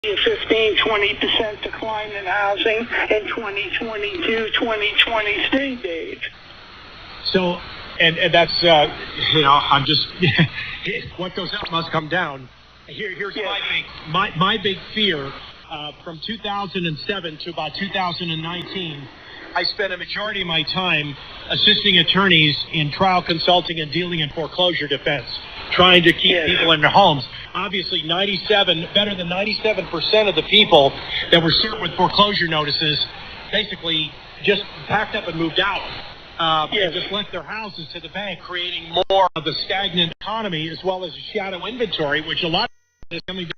a 15-20% decline in housing in 2022-2023, Dave. So, and that's, I'm just, what goes up must come down. Here's my big fear. From 2007 to about 2019, I spent a majority of my time assisting attorneys in trial consulting and dealing in foreclosure defense, trying to keep people in their homes. Obviously, better than 97% of the people that were served with foreclosure notices basically just packed up and moved out. And just left their houses to the bank, creating more of the stagnant economy as well as a shadow inventory, which a lot of is coming down.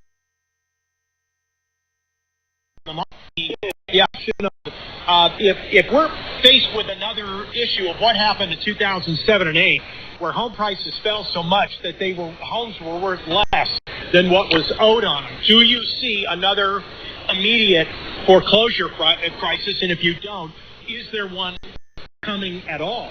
If we're faced with another issue of what happened in 2007 and 8, where home prices fell so much that homes were worth less than what was owed on them, do you see another immediate foreclosure crisis? And if you don't, is there one coming at all?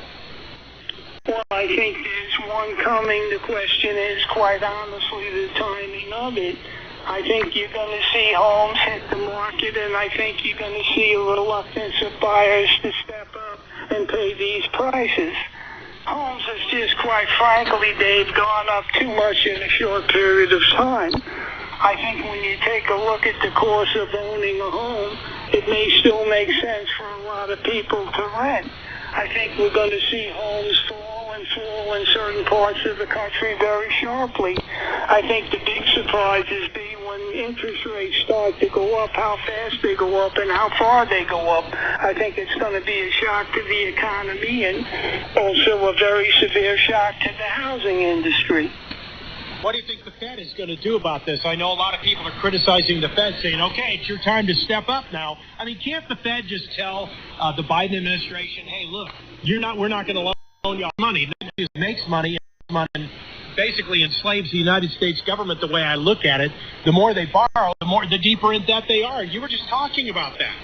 Well, I think there's one coming. The question is, quite honestly, the timing of it. I think you're going to see homes hit the market, and I think you're going to see a reluctance of buyers to step up and pay these prices. Homes has just, quite frankly, Dave, gone up too much in a short period of time. I think when you take a look at the cost of owning a home, it may still make sense for a lot of people to rent. I think we're going to see homes fall in certain parts of the country very sharply. I think the big surprises be when interest rates start to go up, how fast they go up and how far they go up. I think it's going to be a shock to the economy and also a very severe shock to the housing industry. What do you think the Fed is going to do about this? I know a lot of people are criticizing the Fed, saying, okay, it's your time to step up now. I mean, can't the Fed just tell the Biden administration, hey, look, we're not going to loan you money. That just makes money and basically enslaves the United States government the way I look at it. The more they borrow, the deeper in debt they are. You were just talking about that.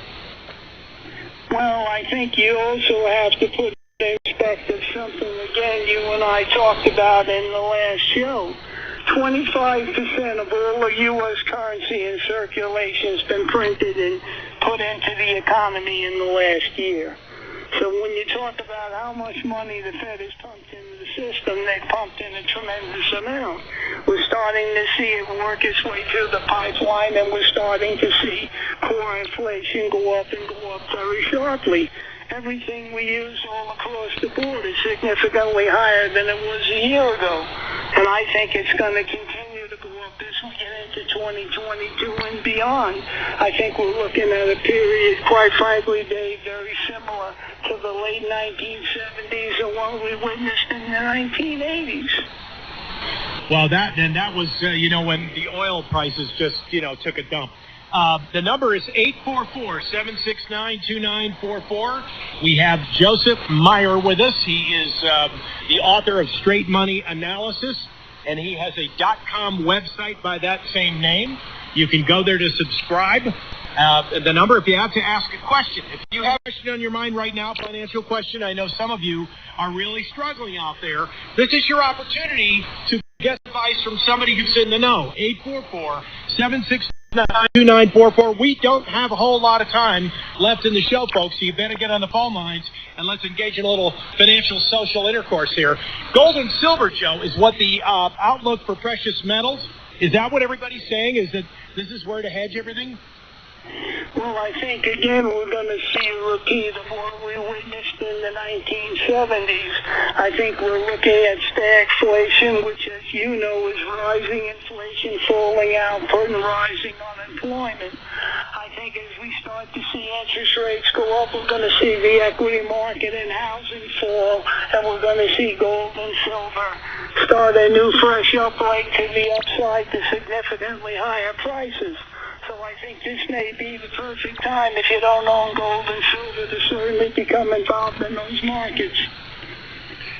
Well, I think you also have to put in perspective something, again, you and I talked about in the last show. 25% of all the U.S. currency in circulation has been printed and put into the economy in the last year. So when you talk about how much money the Fed has pumped into the system, they've pumped in a tremendous amount. We're starting to see it work its way through the pipeline, and we're starting to see core inflation go up very sharply. Everything we use all across the board is significantly higher than it was a year ago. And I think it's going to continue to go up as we get into 2022 and beyond. I think we're looking at a period, quite frankly, Dave, very similar to the late 1970s and what we witnessed in the 1980s. Well, that was, when the oil prices just, took a dump. The number is 844-769-2944. We have Joseph Meyer with us. He is the author of Straight Money Analysis, and he has a .com website by that same name. You can go there to subscribe. The number, if you have to ask a question. If you have a question on your mind right now, financial question, I know some of you are really struggling out there. This is your opportunity to get advice from somebody who's in the know. 844-769-2944. We don't have a whole lot of time left in the show, folks, so you better get on the phone lines and let's engage in a little financial social intercourse here. Gold and silver, Joe, is what the outlook for precious metals. Is that what everybody's saying? Is that this is where to hedge everything? Well, I think, again, we're going to see a repeat of what we witnessed in the 1970s. I think we're looking at stagflation, which, as you know, is rising inflation, falling output, and rising unemployment. I think as we start to see interest rates go up, we're going to see the equity market and housing fall, and we're going to see gold and silver start a new fresh up leg to the upside to significantly higher prices. So I think this may be the perfect time, if you don't own gold and silver, to certainly become involved in those markets.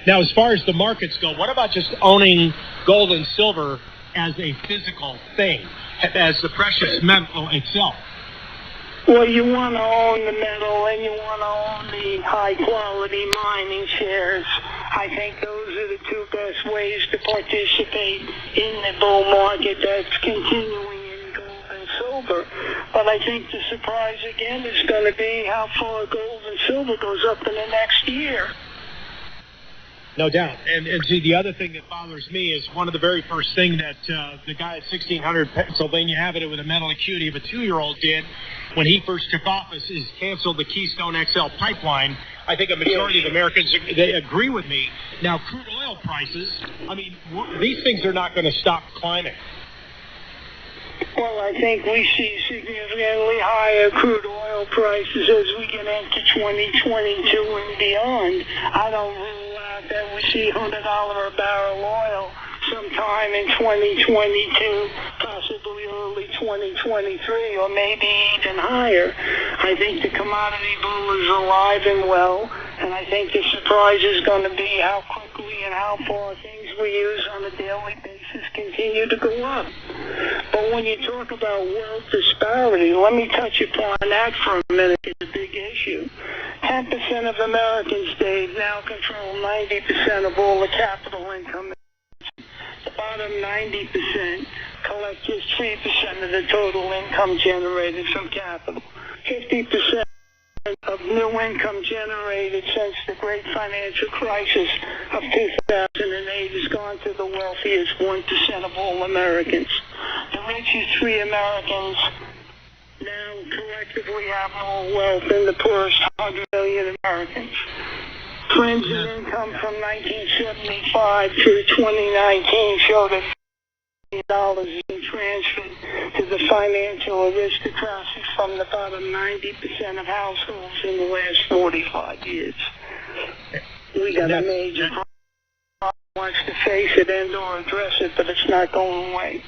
Now, as far as the markets go, what about just owning gold and silver as a physical thing, as the precious metal itself? Well, you want to own the metal and you want to own the high-quality mining shares. I think those are the two best ways to participate in the bull market that's continuing in gold and silver. cheaper. But I think the surprise again is going to be how far gold and silver goes up in the next year. No doubt. And see, the other thing that bothers me is one of the very first thing that the guy at 1600 Pennsylvania Avenue with a mental acuity of a 2-year-old did when he first took office is canceled the Keystone XL pipeline. I think a majority of Americans, they agree with me. Now, crude oil prices, I mean, these things are not going to stop climbing. Well, I think we see significantly higher crude oil prices as we get into 2022 and beyond. I don't rule out that we see $100 a barrel oil sometime in 2022, possibly early 2023, or maybe even higher. I think the commodity bull is alive and well, and I think the surprise is going to be how quickly and how far things we use on a daily basis continue to go up. But when you talk about wealth disparity, let me touch upon that for a minute. It's a big issue. 10% of Americans, Dave, now control 90% of all the capital income. The bottom 90% collect just 3% of the total income generated from capital. 50% of new income generated since the great financial crisis of 2008 has gone to the wealthiest 1% of all Americans. The richest 3 Americans now collectively have more wealth than the poorest 100 million Americans. Trends in income from 1975 through 2019 show that $1 has been transferred to the financial aristocracy from the bottom 90% of households in the last 45 years. We got a major problem. Wants to face it and or address it, but it's not going away.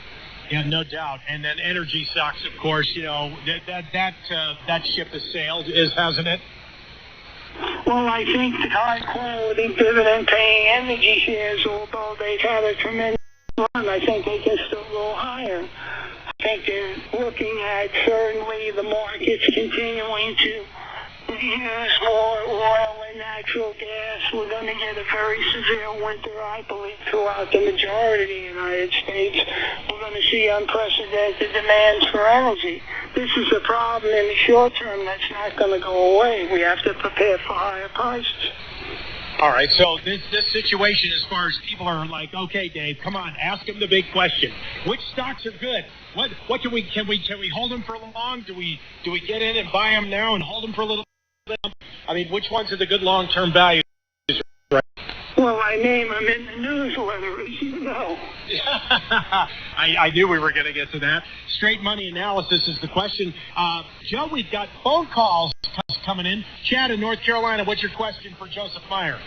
Yeah, no doubt. And then energy stocks, of course, you know, that ship has sailed, hasn't it? Well, I think the high-quality dividend-paying energy shares, although they've had a tremendous run, I think they can still go higher. I think they're looking at certainly the markets continuing to use more oil and natural gas. We're going to get a very severe winter, I believe, throughout the majority of the United States. We're going to see unprecedented demands for energy. This is a problem in the short term that's not going to go away. We have to prepare for higher prices. All right, so this situation, as far as people are like, okay, Dave, come on, ask him the big question: which stocks are good? What can we hold them for long? Do we get in and buy them now and hold them for a little bit? I mean, which ones are the good long-term values? Right? Well, I name them in the newsletter, as you know. I knew we were going to get to that. Straight money analysis is the question. Joe, we've got phone calls coming in. Chad in North Carolina, what's your question for Joseph Meyer?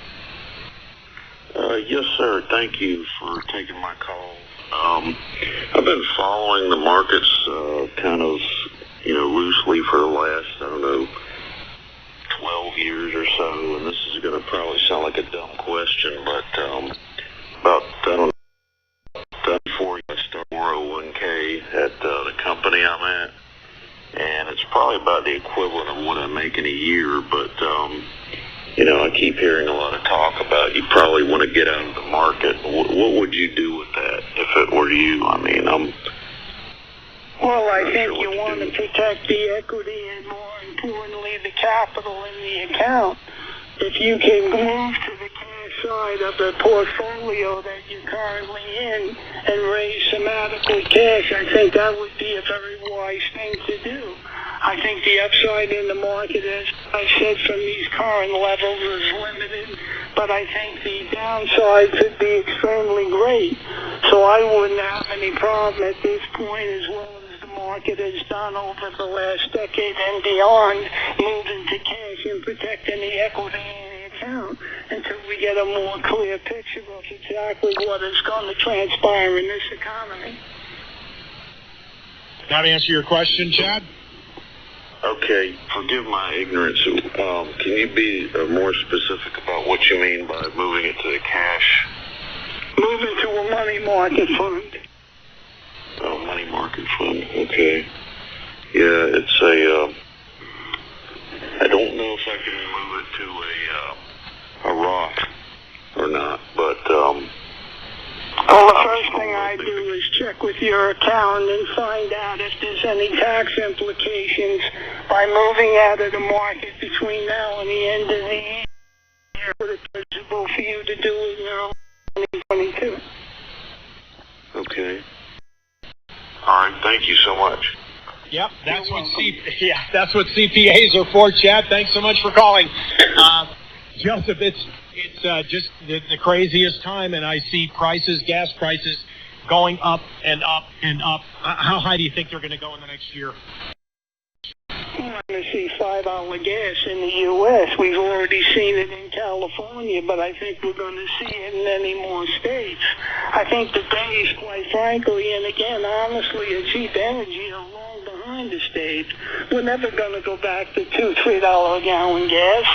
Yes, sir. Thank you for taking my call. I've been following the markets kind of, loosely for the last, 12 years or so, and this is going to probably sound like a dumb question, but about, 34 I started 401k at the company I'm at, and it's probably about the equivalent of what I make in a year, but, I keep hearing a lot of talk about you probably want to get out of the market. What would you do with that if it were you? I mean, Well, I think you want to protect the equity and, more importantly, the capital in the account. If you can move to the cash side of the portfolio that you're currently in and raise some adequate cash, I think that would be a very wise thing to do. I think the upside in the market, as I said, from these current levels is limited, but I think the downside could be extremely great. So I wouldn't have any problem at this point, as well as the market has done over the last decade and beyond, moving to cash and protecting the equity in the account until we get a more clear picture of exactly what is going to transpire in this economy. That answer your question, Chad? Okay, forgive my ignorance. Can you be more specific about what you mean by moving it to the cash? Moving to a money market fund. Oh, money market fund. Okay. Yeah, it's a. I don't know if I can move it to a Roth or not, but. Well, the first thing I do is check with your accountant and find out if there's any tax implications by moving out of the market between now and the end of the year? Would it be possible for you to do it now in 2022? Okay. All right. Thank you so much. Yep, that's that's what CPAs are for, Chad. Thanks so much for calling. Joseph, it's just the craziest time, and I see gas prices, going up and up and up. How high do you think they're going to go in the next year? We're going to see $5 gas in the U.S. We've already seen it in California, but I think we're going to see it in many more states. I think the days, quite frankly, and again, honestly, of cheap energy are long behind the states. We're never going to go back to $2, $3 a gallon gas.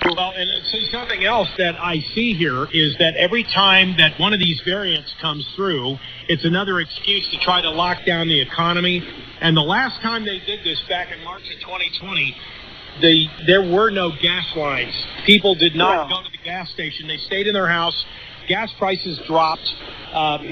Well, and so something else that I see here is that every time that one of these variants comes through, it's another excuse to try to lock down the economy. And the last time they did this, back in March of 2020, there were no gas lines. People did not go to the gas station. They stayed in their house. Gas prices dropped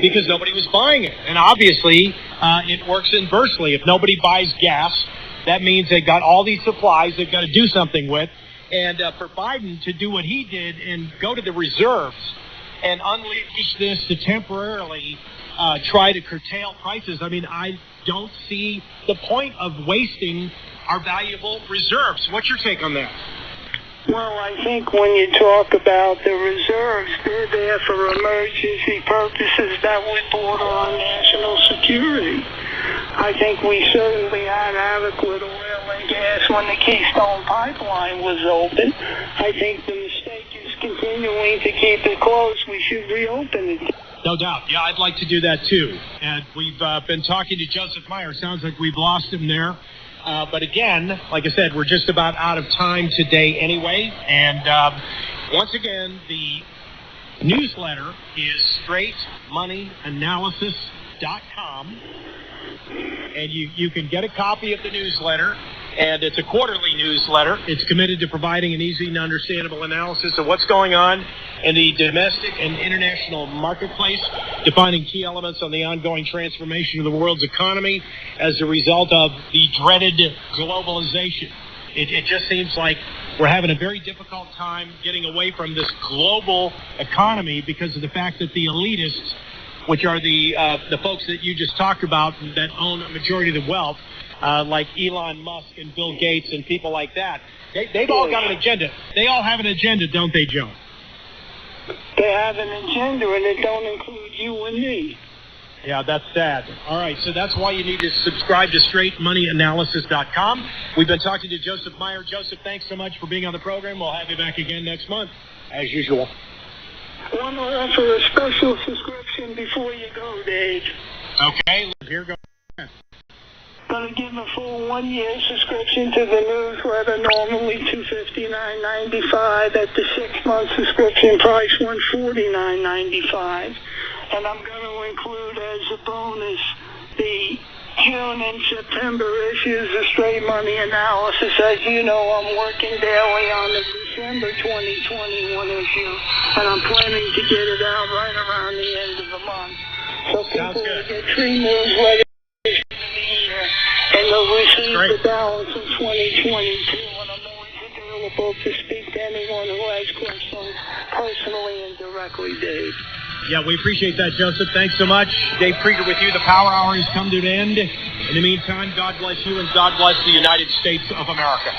because nobody was buying it. And obviously, it works inversely. If nobody buys gas, that means they've got all these supplies they've got to do something with. And for Biden to do what he did and go to the reserves and unleash this to temporarily try to curtail prices, I mean, I don't see the point of wasting our valuable reserves. What's your take on that? Well, I think when you talk about the reserves, they're there for emergency purposes that would border on national security. I think we certainly had adequate oil and gas when the Keystone Pipeline was open. I think the mistake is continuing to keep it closed. We should reopen it. No doubt. Yeah, I'd like to do that too. And we've been talking to Joseph Meyer. Sounds like we've lost him there. But again, like I said, we're just about out of time today anyway. And once again, the newsletter is straightmoneyanalysis.com. And you can get a copy of the newsletter, and it's a quarterly newsletter. It's committed to providing an easy and understandable analysis of what's going on in the domestic and international marketplace, defining key elements on the ongoing transformation of the world's economy as a result of the dreaded globalization. It just seems like we're having a very difficult time getting away from this global economy because of the fact that the elitists, which are the folks that you just talked about that own a majority of the wealth, like Elon Musk and Bill Gates and people like that, they've all got an agenda. They all have an agenda, don't they, Joe? They have an agenda, and it don't include you and me. Yeah, that's sad. All right, so that's why you need to subscribe to straightmoneyanalysis.com. We've been talking to Joseph Meyer. Joseph, thanks so much for being on the program. We'll have you back again next month, as usual. I want to offer a special subscription before you go, Dave. Okay, here goes. Going to give a full 1-year subscription to the newsletter, normally $259.95. At the 6-month subscription price, $149.95. And I'm going to include as a bonus the June and September issues of Straight Money Analysis. As you know, I'm working daily on the December 2021 issue, and I'm planning to get it out right around the end of the month. So people will get 3 newsletters in the year, and they'll receive the balance of 2022. And I'm always available to speak to anyone who has questions personally and directly, Dave. Yeah, we appreciate that, Joseph. Thanks so much. Dave Krieger with you. The Power Hour has come to an end. In the meantime, God bless you and God bless the United States of America.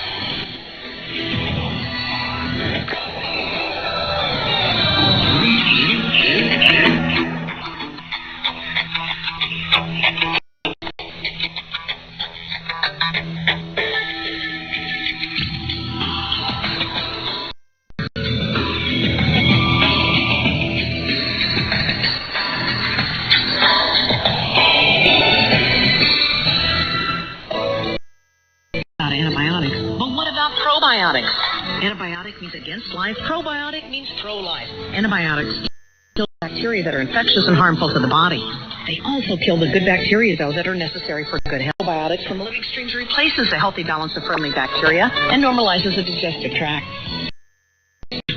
Probiotics. Antibiotic means against life. Probiotic means pro-life. Antibiotics kill bacteria that are infectious and harmful to the body. They also kill the good bacteria, though, that are necessary for good health. Probiotics from living streams replaces a healthy balance of friendly bacteria and normalizes the digestive tract.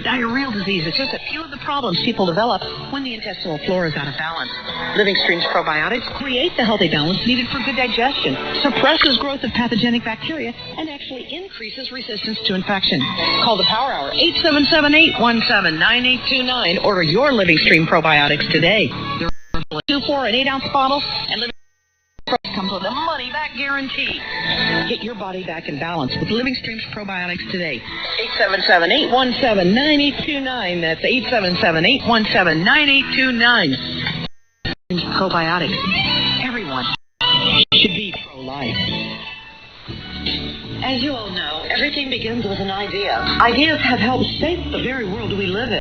diarrheal disease are just a few of the problems people develop when the intestinal flora is out of balance. Living Stream's probiotics create the healthy balance needed for good digestion, suppresses growth of pathogenic bacteria, and actually increases resistance to infection. Call the Power Hour, 877-817-9829. Order your Living Stream probiotics today. They're 2, 4, and 8-ounce bottles, and Living comes with a money-back guarantee. Get your body back in balance with Living Stream's probiotics today. 877-817-9829. That's 877-817-9829. Probiotics. Everyone should be pro-life. As you all know, everything begins with an idea. Ideas have helped shape the very world we live in.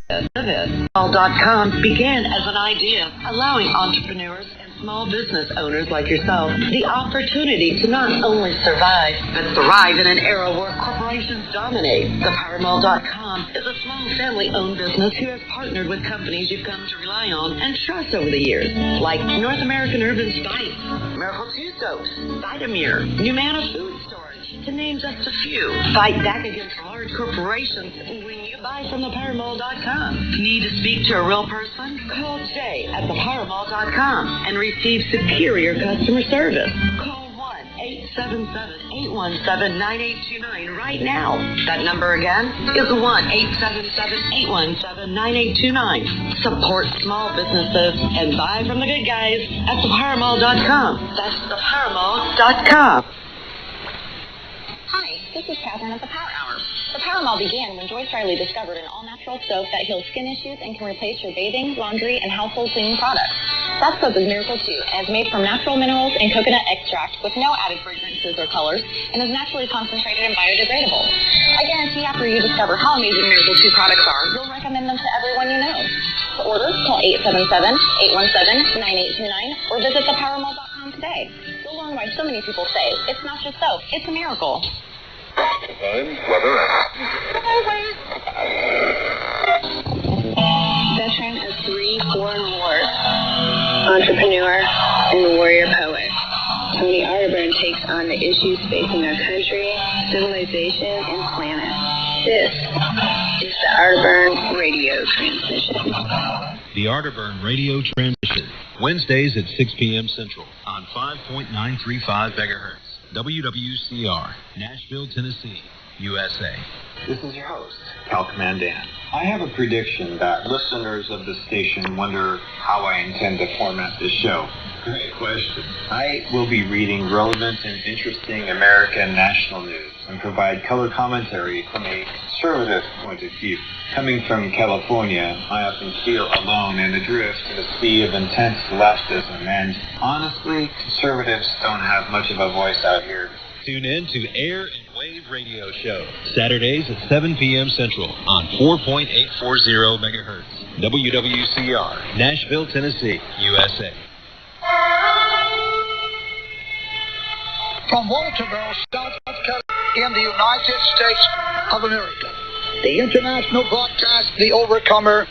All.com began as an idea, allowing entrepreneurs and small business owners like yourself the opportunity to not only survive, but thrive in an era where corporations dominate. ThePowerMall.com is a small family-owned business who has partnered with companies you've come to rely on and trust over the years, like North American Urban Spice, Miracle 2 Soaps, Vitamir, Humana Food Storage, to name just a few. Fight back against large corporations when you buy from ThePowerMall.com. Need to speak to a real person? Call Jay at ThePowerMall.com and receive superior customer service. Call 1-877-817-9829 right now. That number again is 1-877-817-9829. Support small businesses and buy from the good guys at ThePowerMall.com. That's ThePowerMall.com. Hi, this is Catherine at the Power Hour. The Power Mall began when Joyce Riley discovered an all-natural soap that heals skin issues and can replace your bathing, laundry, and household cleaning products. That soap is Miracle 2 and is made from natural minerals and coconut extract with no added fragrances or colors and is naturally concentrated and biodegradable. I guarantee after you discover how amazing Miracle 2 products are, you'll recommend them to everyone you know. To order, call 877-817-9829 or visit thepowermall.com today. You'll learn why so many people say it's not just soap, it's a miracle. Veteran of 3, 4, and more, entrepreneur, and warrior poet. Tony Arterburn takes on the issues facing our country, civilization, and planet. This is the Arterburn Radio Transmission. The Arterburn Radio Transmission, Wednesdays at 6 p.m. Central on 5.935 megahertz. WWCR, Nashville, Tennessee, USA. This is your host, Cal Commandan. I have a prediction that listeners of the station wonder how I intend to format this show. Great question. I will be reading relevant and interesting American national news and provide color commentary from a conservative point of view. Coming from California, I often feel alone and adrift in a sea of intense leftism, and honestly, conservatives don't have much of a voice out here. Tune in to Air and Wave Radio Show, Saturdays at 7 p.m. Central on 4.840 megahertz. WWCR, Nashville, Tennessee, USA. From Walterville, South Carolina, in the United States of America, the international broadcast, The Overcomer,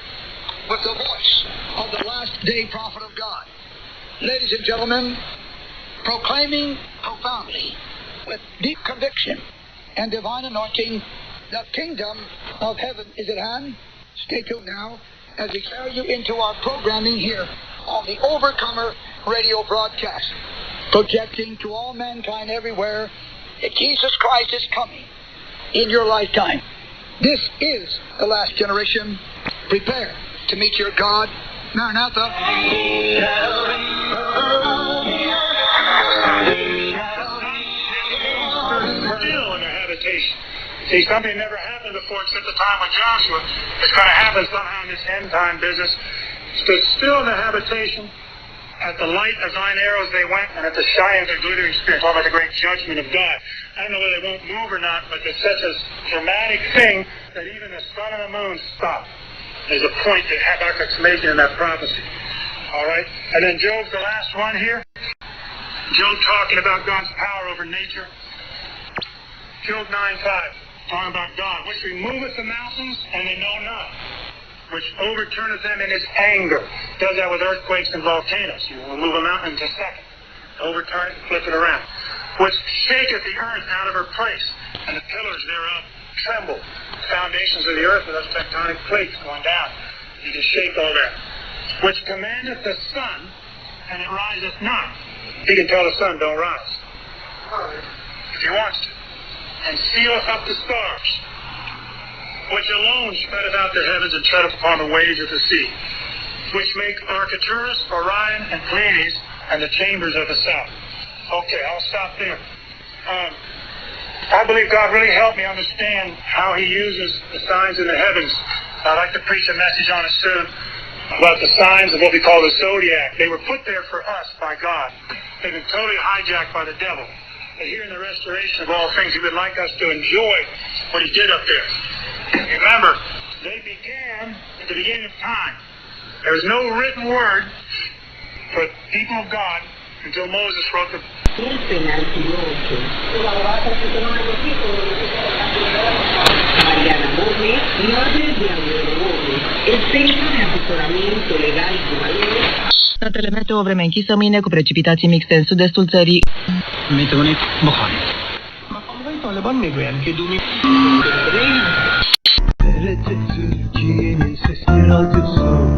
with the voice of the last day prophet of God. Ladies and gentlemen, proclaiming profoundly, with deep conviction and divine anointing, the kingdom of heaven is at hand. Stay tuned now as we carry you into our programming here on the Overcomer radio broadcast, projecting to all mankind everywhere that Jesus Christ is coming in your lifetime. This is the last generation. Prepare to meet your God. Maranatha. Still in their habitation. See, something never happened before except the time with Joshua. It's going to happen somehow in this end time business. Stood still in their habitation. At the light of thine arrows they went, and at the shine of their glittering spear. Talking about the great judgment of God. I don't know whether they won't move or not, but it's such a dramatic thing that even the sun and the moon stop. There's a point that Habakkuk's making in that prophecy. All right? And then Job's the last one here. Job talking about God's power over nature. Job 9:5, talking about God, which removeth the mountains, and they know not. Which overturneth them in his anger. Does that with earthquakes and volcanoes. You will move a mountain in a second. Overturn it and flip it around. Which shaketh the earth out of her place, and the pillars thereof tremble. foundations of the earth with those tectonic plates going down. He can shake all that. Which commandeth the sun, and it riseth not. He can tell the sun, don't rise. If he wants to. And sealeth up the stars, which alone spreadeth out the heavens and treadeth upon the waves of the sea, which make Arcturus, Orion, and Pleiades, and the chambers of the south. Okay, I'll stop there. I believe God really helped me understand how he uses the signs in the heavens. I'd like to preach a message on it soon about the signs of what we call the zodiac. They were put there for us by God. They've been totally hijacked by the devil. But here in the restoration of all things, he would like us to enjoy what he did up there. Remember, they began at the beginning of time. There was no written word for the people of God until Moses wrote the... Statele meteo, vreme închisă mâine cu precipitații mixte în sud-estul țării. Meteonet Mohan. Ma quando vai to le bonne qui anche Türkiye'nin sesli radyosu.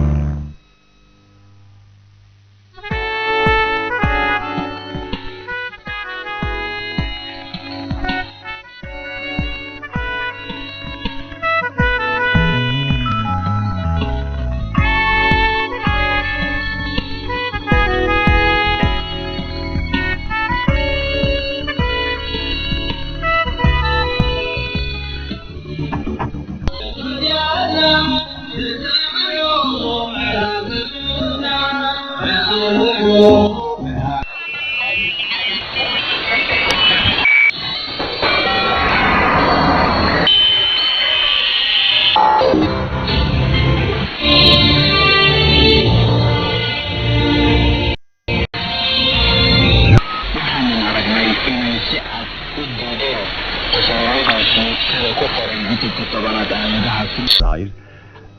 dair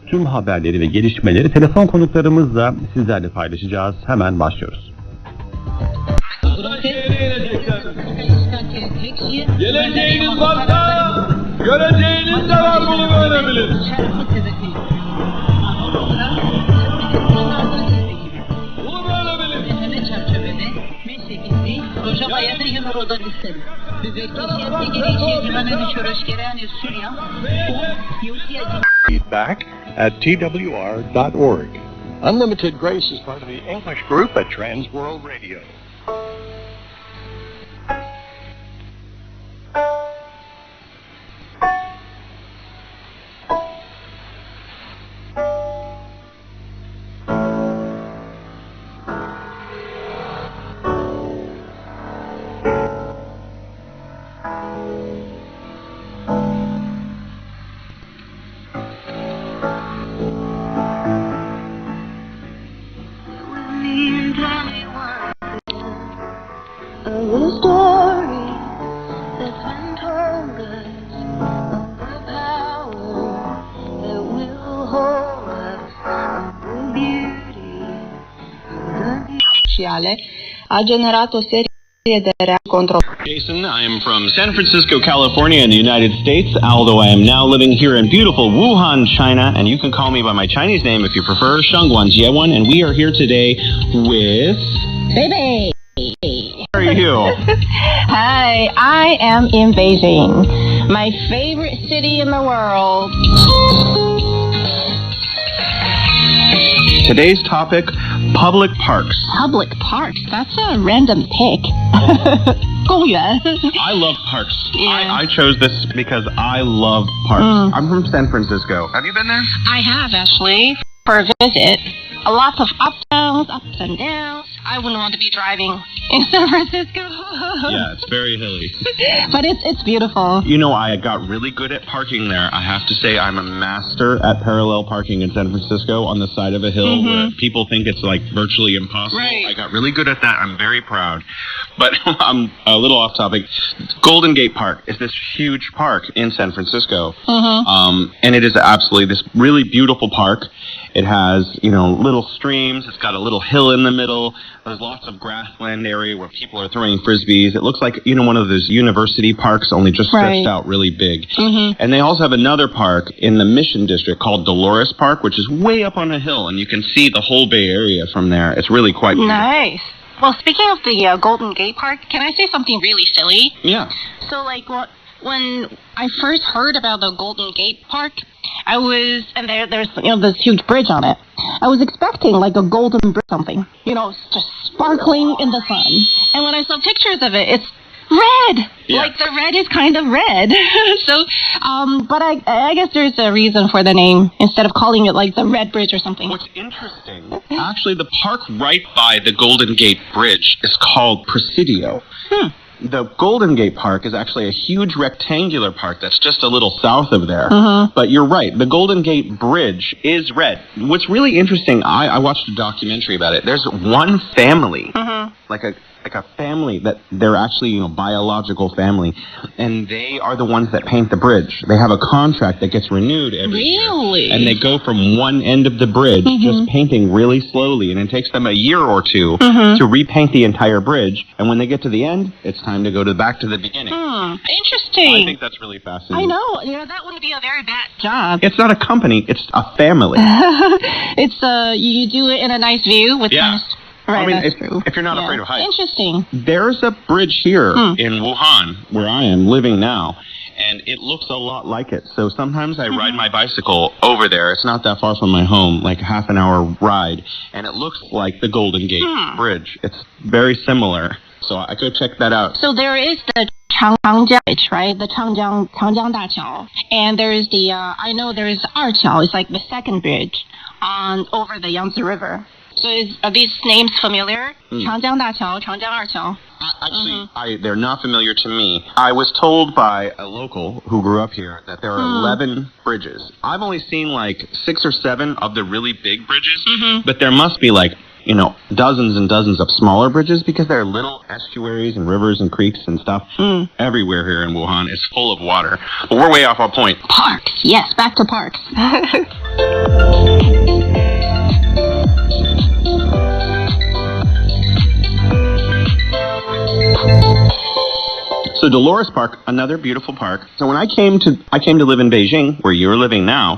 tüm haberleri ve gelişmeleri telefon konuklarımızla sizlerle paylaşacağız. Hemen başlıyoruz. Geleceğiniz varsa göreceğiniz de var, bunu böyle bilin. Bunu böyle bilin. Feedback at twr.org. Unlimited Grace is part of the English group at Trans World Radio. A generat o serie de Jason, I am from San Francisco, California in the United States, although I am now living here in beautiful Wuhan, China, and you can call me by my Chinese name if you prefer, Shengwan Jiewan, and we are here today with... Baby! How are you? Hi, I am in Beijing, my favorite city in the world. Today's topic, public parks. Public parks? That's a random pick. 公园. I love parks. Yeah. I chose this because I love parks. I'm from San Francisco. Have you been there? I have, actually, for a visit. A lot of ups and downs. I wouldn't want to be driving in San Francisco. Yeah, it's very hilly. But it's beautiful. You know, I got really good at parking there. I have to say I'm a master at parallel parking in San Francisco on the side of a hill where people think it's like virtually impossible. Right. I got really good at that. I'm very proud. But I'm a little off topic. Golden Gate Park is this huge park in San Francisco. And it is absolutely this really beautiful park. It has, little streams. It's got a little hill in the middle. There's lots of grassland area where people are throwing frisbees. It looks like, one of those university parks, only just stretched out really big. And they also have another park in the Mission District called Dolores Park, which is way up on a hill, and you can see the whole Bay Area from there. It's really quite beautiful. Nice. Well, speaking of the Golden Gate Park, can I say something really silly? Yeah. So, when I first heard about the Golden Gate Park, and there's this huge bridge on it. I was expecting like a golden bridge, something, just sparkling in the sun. And when I saw pictures of it, it's red. Yeah. Like the red is kind of red. So, but I guess there's a reason for the name instead of calling it like the Red Bridge or something. What's interesting, actually, the park right by the Golden Gate Bridge is called Presidio. The Golden Gate Park is actually a huge rectangular park that's just a little south of there. But you're right, the Golden Gate Bridge is red. What's really interesting, I watched a documentary about it. There's one family, like a family that they're actually, biological family, and they are the ones that paint the bridge. They have a contract that gets renewed every year. And they go from one end of the bridge, just painting really slowly, and it takes them a year or two to repaint the entire bridge. And when they get to the end, it's time to go back to the beginning. Interesting. I think that's really fascinating. I know. That wouldn't be a very bad job. It's not a company, it's a family. It's you do it in a nice view with nice. Right, that's true. If you're not afraid of heights. Interesting. There's a bridge here in Wuhan, where I am living now, and it looks a lot like it. So sometimes I ride my bicycle over there. It's not that far from my home, like a half an hour ride, and it looks like the Golden Gate Bridge. It's very similar. So I could check that out. So there is the Changjiang Bridge, right? The Changjiang Daqiao. And there's I know there's Erqiao. It's like the second bridge over the Yangtze River. So are these names familiar? Changjiang Daqiao, Changjiang Erqiao. Actually, they're not familiar to me. I was told by a local who grew up here that there are 11 bridges. I've only seen like 6 or 7 of the really big bridges, but there must be like, dozens and dozens of smaller bridges because there are little estuaries and rivers and creeks and stuff everywhere here in Wuhan. It's full of water. But we're way off our point. Parks. Yes, back to parks. So Dolores Park, another beautiful park. So when I came to live in Beijing, where you're living now,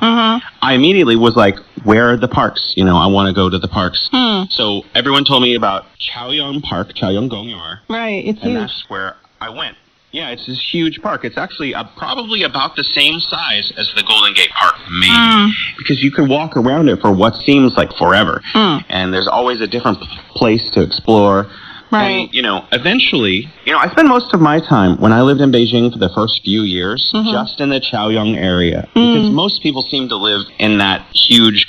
I immediately was like, where are the parks? I want to go to the parks. So everyone told me about Chaoyang Park, Chaoyang Gongyar. Right, it's huge. And that's where I went. Yeah, it's this huge park. It's actually probably about the same size as the Golden Gate Park, maybe. Because you can walk around it for what seems like forever. And there's always a different place to explore. Right. And, eventually, I spent most of my time when I lived in Beijing for the first few years just in the Chaoyang area. Because most people seem to live in that huge,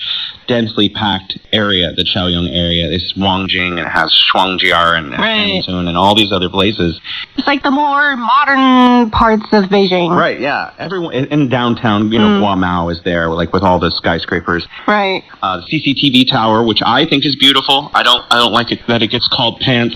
densely packed area, the Chaoyang area. It's Wangjing, and it has Shuangjiar and Hanzhong and all these other places. It's like the more modern parts of Beijing. Right, yeah. Everyone in downtown, Guamao is there, like with all the skyscrapers. Right. The CCTV tower, which I think is beautiful. I don't like it that it gets called pants.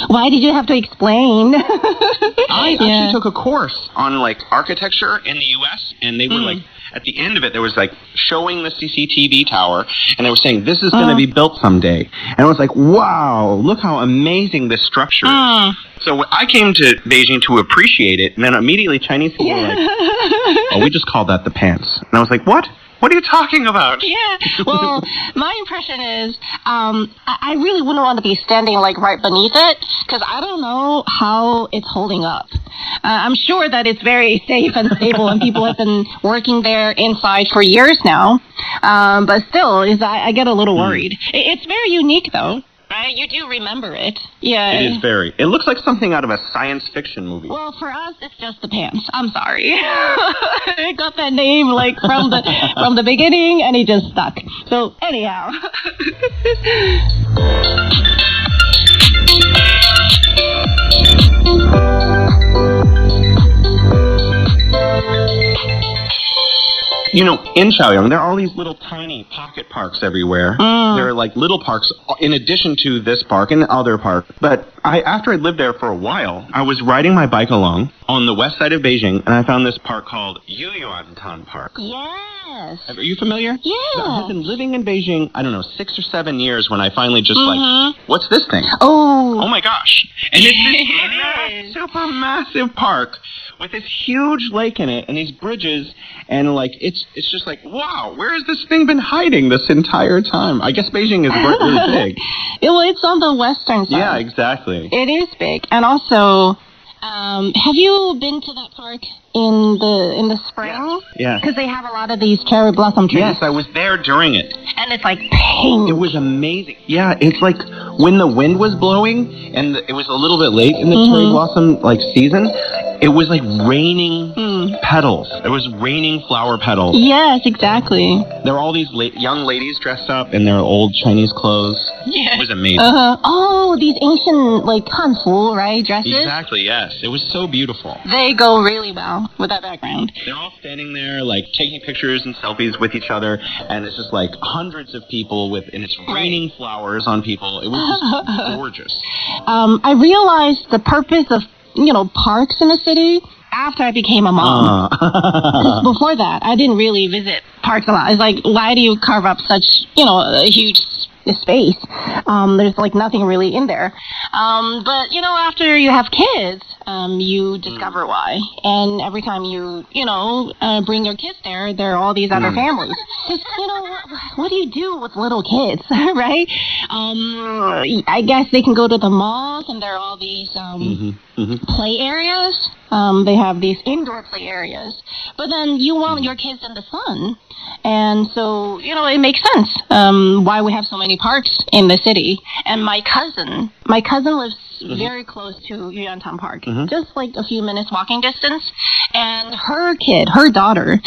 Why did you have to explain? I actually took a course on like architecture in the U.S. and they were like, at the end of it, there was like showing the CCTV tower, and they were saying this is going to be built someday. And I was like, wow, look how amazing this structure is. So I came to Beijing to appreciate it, and then immediately Chinese people were like, oh, we just call that the pants. And I was like, what? What are you talking about? Yeah, well, my impression is I really wouldn't want to be standing like right beneath it because I don't know how it's holding up. I'm sure that it's very safe and stable and people have been working there inside for years now. But still, I get a little worried. It's very unique though. Right? You do remember it. Yeah. It is very. It looks like something out of a science fiction movie. Well, for us, it's just the pants. I'm sorry. It got that name like from the beginning, and it just stuck. So anyhow. You know, in Chaoyang, there are all these little tiny pocket parks everywhere. There are like little parks in addition to this park and other parks. But after I lived there for a while, I was riding my bike along on the west side of Beijing, and I found this park called Yuyuantan Park. Yes. Are you familiar? Yeah. I have been living in Beijing, I don't know, 6 or 7 years when I finally just like, what's this thing? Oh my gosh. And it's this super massive park with this huge lake in it and these bridges, and like it's just like, wow, where has this thing been hiding this entire time? I guess Beijing is really big. Well, it's on the western side. Yeah, exactly. It is big. And also, have you been to that park in the spring? Yeah. Because they have a lot of these cherry blossom trees. Yes, I was there during it. And it's like pink. It was amazing. Yeah, it's like when the wind was blowing and it was a little bit late in the cherry blossom like season, it was like raining petals. It was raining flower petals. Yes, exactly. There were all these young ladies dressed up in their old Chinese clothes. Yeah. It was amazing. Oh, these ancient like hanfu, right, dresses? Exactly, yes. It was so beautiful. They go really well with that background. They're all standing there like taking pictures and selfies with each other, and it's just like hundreds of people and it's raining flowers on people. It was just gorgeous. I realized the purpose of parks in a city after I became a mom. 'Cause before that, I didn't really visit parks a lot. It's like, why do you carve up such, a huge space? There's like nothing really in there. But, after you have kids, you discover why. And every time you bring your kids there are all these other families. 'Cause, what do you do with little kids, right? I guess they can go to the malls, and there are all these play areas. They have these indoor play areas. But then you want your kids in the sun. And so, it makes sense why we have so many parks in the city. And my cousin lives very close to Yuyuantan Park, just like a few minutes walking distance. And her daughter,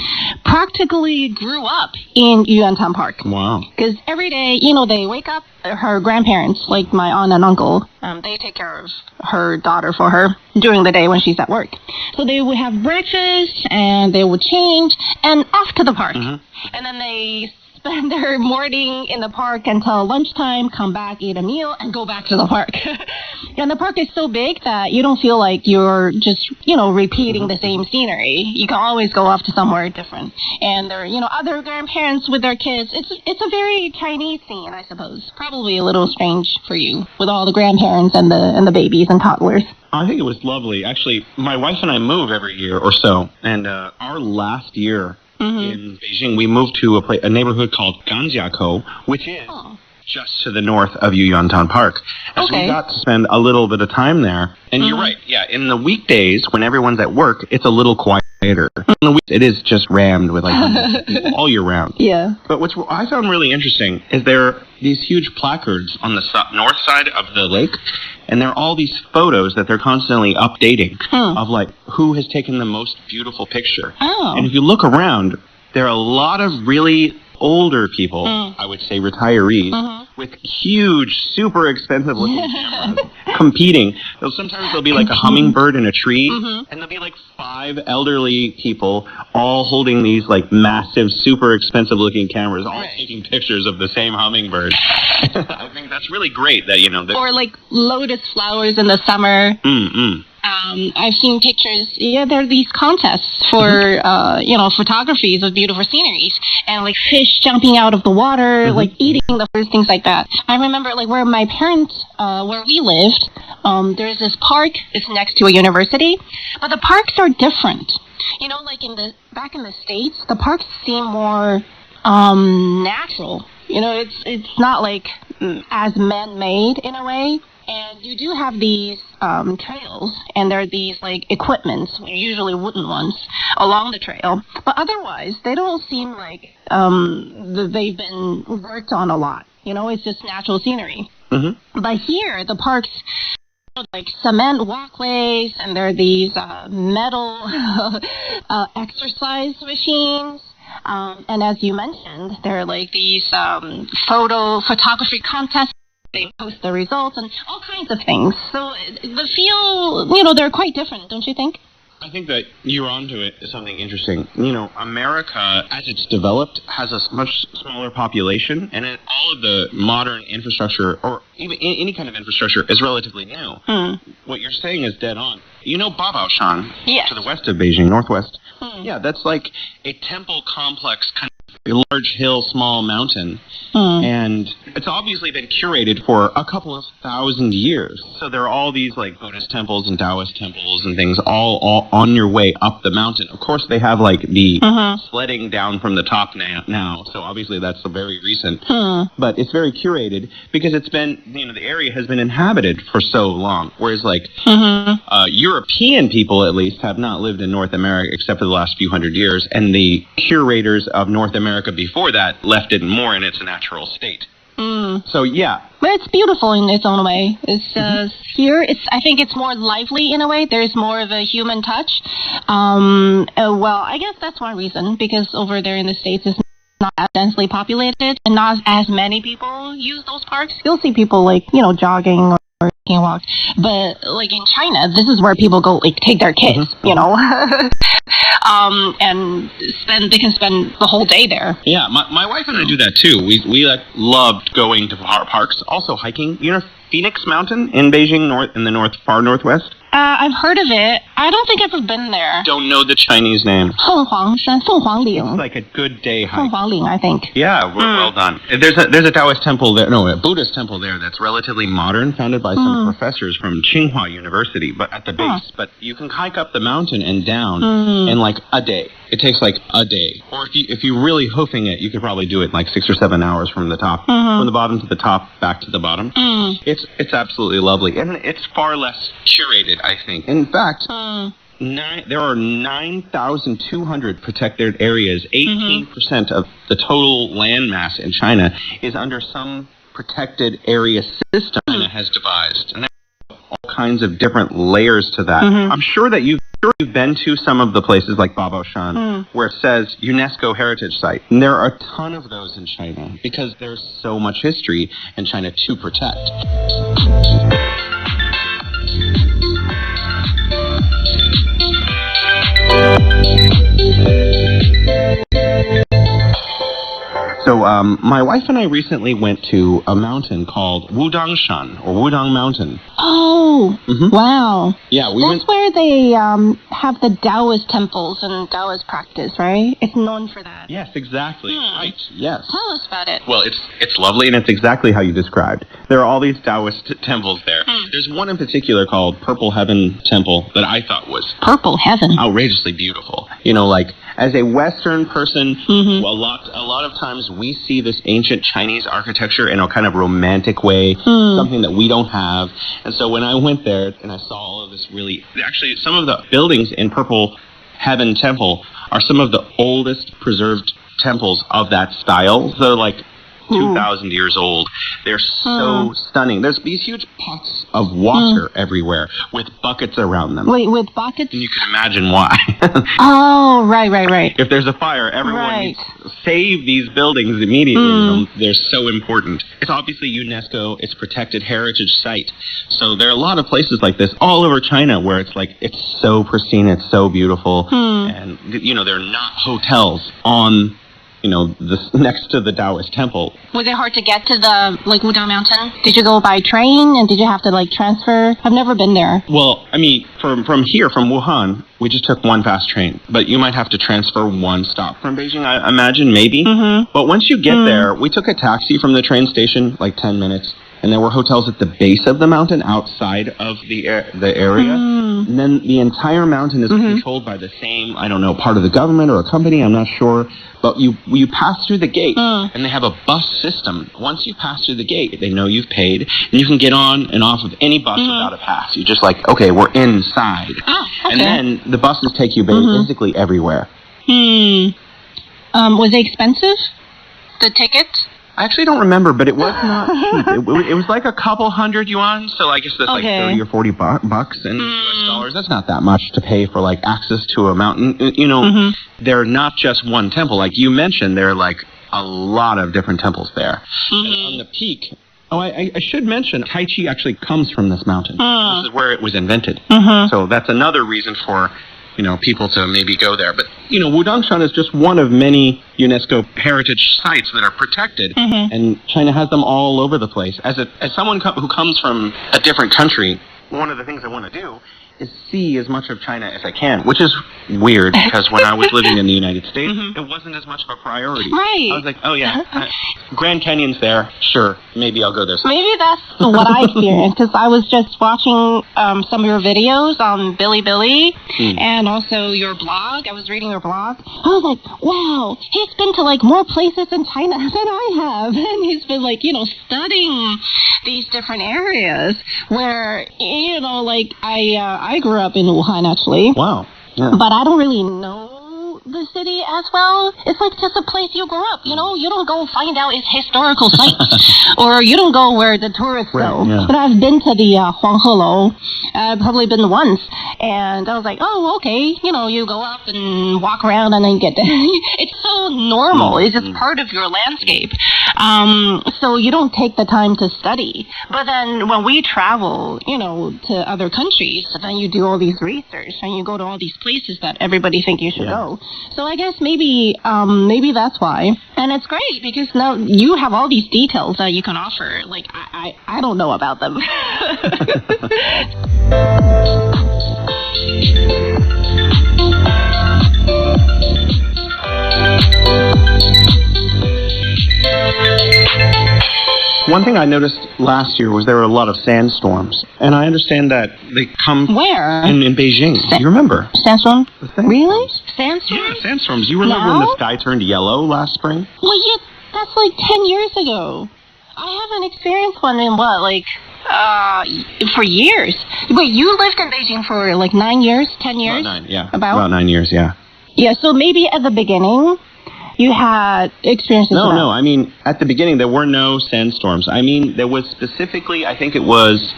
practically grew up in Yuyuantan Park. Wow. Because every day, they wake up, her grandparents, like my aunt and uncle, they take care of her daughter for her during the day when she's at work. So they would have breakfast, and they would change, and off to the park. And then they spend their morning in the park until lunchtime, come back, eat a meal, and go back to the park. And the park is so big that you don't feel like you're just, repeating the same scenery. You can always go off to somewhere different. And there are, other grandparents with their kids. It's a very Chinese scene, I suppose. Probably a little strange for you with all the grandparents and the babies and toddlers. I think it was lovely. Actually, my wife and I move every year or so. And our last year in Beijing, we moved to a neighborhood called Ganjiakou, which is just to the north of Yuyuantan Park. And so we got to spend a little bit of time there. And you're right, yeah, in the weekdays, when everyone's at work, it's a little quieter. In the week, it is just rammed with like people all year round. Yeah. But what I found really interesting is there are these huge placards on the north side of the lake, and there are all these photos that they're constantly updating of like who has taken the most beautiful picture. Oh. And if you look around, there are a lot of really older people, I would say retirees, with huge, super expensive looking cameras competing. Sometimes there'll be like a hummingbird in a tree, and there'll be like 5 elderly people all holding these like massive, super expensive looking cameras, all taking pictures of the same hummingbird. I think that's really great that, or like lotus flowers in the summer. I've seen pictures. Yeah, there are these contests for, photographies of beautiful sceneries and like fish jumping out of the water, like eating the first things like that. I remember like where my parents, where we lived, there's this park. It's next to a university, but the parks are different. Like back in the States, the parks seem more natural. It's not like as man-made in a way. And you do have these trails, and there are these like equipments, usually wooden ones, along the trail. But otherwise, they don't seem like they've been worked on a lot. It's just natural scenery. But here, the parks like cement walkways, and there are these metal exercise machines. And as you mentioned, there are like these photography contests. They post the results and all kinds of things. So the feel, they're quite different, don't you think? I think that you're onto it is something interesting. You know, America, as it's developed, has a much smaller population, and all of the modern infrastructure, or even any kind of infrastructure, is relatively new. What you're saying is dead on. You know Babaoshan, yes. To the west of Beijing, northwest? Yeah, that's like a temple complex, kind of a large hill, small mountain. And it's obviously been curated for a couple of thousand years. So there are all these like Buddhist temples and Taoist temples and things all on your way up the mountain. Of course, they have like the sledding down from the top now. So obviously that's very recent. But it's very curated because it's been, you know, the area has been inhabited for so long. Whereas like European people, at least, have not lived in North America except for the last few hundred years. And the curators of North America before that left it more in its natural state. So yeah, but it's beautiful in its own way. It's here. I think it's more lively in a way. There's more of a human touch. Well, I guess that's one reason, because over there in the States it's not as densely populated and not as many people use those parks. You'll see people like, you know, jogging or taking a walk, but like in China, this is where people go like take their kids, you know. And they can spend the whole day there. Yeah, my wife and I do that too. We like loved going to parks, also hiking. You know Phoenix Mountain in Beijing, far northwest? I've heard of it. I don't think I've ever been there. Don't know the Chinese name. Fenghuangling. It's like a good day hike. Fenghuangling, I think. Yeah, well done. There's a Taoist temple there, a Buddhist temple there that's relatively modern, founded by some professors from Tsinghua University, but at the base. But you can hike up the mountain and down in like a day. It takes like a day. Or if you're really hoofing it, you could probably do it in like 6 or 7 hours from the top, from the bottom to the top, back to the bottom. It's absolutely lovely, and it's far less curated, I think. In fact, there are 9,200 protected areas. 18% of the total landmass in China is under some protected area system China has devised. And there are all kinds of different layers to that. I'm sure that you've been to some of the places like Babaoshan where it says UNESCO Heritage Site. And there are a ton of those in China because there's so much history in China to protect. So my wife and I recently went to a mountain called Wudangshan, or Wudang Mountain. Oh, wow. Yeah, That's where they have the Taoist temples and Taoist practice, right? It's known for that. Yes, exactly. Right, yes. Tell us about it. Well, it's lovely, and it's exactly how you described. There are all these Taoist temples there. There's one in particular called Purple Heaven Temple that I thought was Purple Heaven. Outrageously beautiful. You know, like, as a Western person, a lot of times we see this ancient Chinese architecture in a kind of romantic way, something that we don't have. And so when I went there and I saw all of this actually some of the buildings in Purple Heaven Temple are some of the oldest preserved temples of that style. They're like 2,000 years old. They're so stunning. There's these huge pots of water everywhere with buckets around them. Wait, with buckets? And you can imagine why. Oh, right. If there's a fire, everyone needs to save these buildings immediately. They're so important. It's obviously UNESCO. It's protected heritage site. So there are a lot of places like this all over China where it's like, it's so pristine, it's so beautiful. And, you know, they're not hotels on, you know, next to the Taoist temple. Was it hard to get to the, like, Wudang Mountain? Did you go by train, and did you have to, like, transfer? I've never been there. Well, I mean, from here, from Wuhan, we just took one fast train. But you might have to transfer one stop from Beijing, I imagine, maybe. But once you get there, we took a taxi from the train station, like 10 minutes. And there were hotels at the base of the mountain outside of the area. And then the entire mountain is controlled by the same, I don't know, part of the government or a company, I'm not sure. But you pass through the gate, and they have a bus system. Once you pass through the gate, they know you've paid, and you can get on and off of any bus without a pass. You're just like, okay, we're inside. And then the buses take you basically everywhere. Was it expensive, the tickets? I actually don't remember, but it was not cheap. It was like a couple hundred yuan, so I guess that's like 30 or 40 bucks in US dollars. That's not that much to pay for like access to a mountain. You know, they're not just one temple. Like you mentioned, there are like a lot of different temples there. And on the peak, I should mention, Tai Chi actually comes from this mountain. This is where it was invented. So that's another reason for people to maybe go there. But, Wudangshan is just one of many UNESCO heritage sites that are protected, and China has them all over the place. As someone who comes from a different country, one of the things I want to do is see as much of China as I can, which is weird because when I was living in the United States, it wasn't as much of a priority. Right. I was like, oh yeah, Grand Canyon's there, sure, maybe I'll go there. Maybe that's what I experienced, because I was just watching some of your videos on Bilibili and also your blog. I was reading your blog. I was like, wow, he's been to like more places in China than I have, and he's been like, studying these different areas where, like I grew up in Wuhan, actually. Wow. Yeah. But I don't really know the city as well. It's like just a place you grew up, you don't go find out its historical sites, or you don't go where the tourists go. Yeah. But I've been to the Huanghelo. I've probably been once, and I was like, oh, okay, you go up and walk around and then you get there. It's so normal. It's just part of your landscape. So you don't take the time to study. But then when we travel, to other countries, then you do all these research and you go to all these places that everybody think you should go. So I guess maybe that's why. And it's great because now you have all these details that you can offer. Like I don't know about them. One thing I noticed last year was there were a lot of sandstorms, and I understand that they come where in Beijing. Do you remember sandstorm? Really? Sandstorm? Yeah, sandstorms. You remember when the sky turned yellow last spring? Well, yeah, that's like 10 years ago. I haven't experienced one in for years. Wait, you lived in Beijing for like 9 years, 10 years? About 9, yeah. About 9 years, yeah. Yeah, so maybe at the beginning you had experiences. No. I mean, at the beginning there were no sandstorms. I mean, there was specifically, I think it was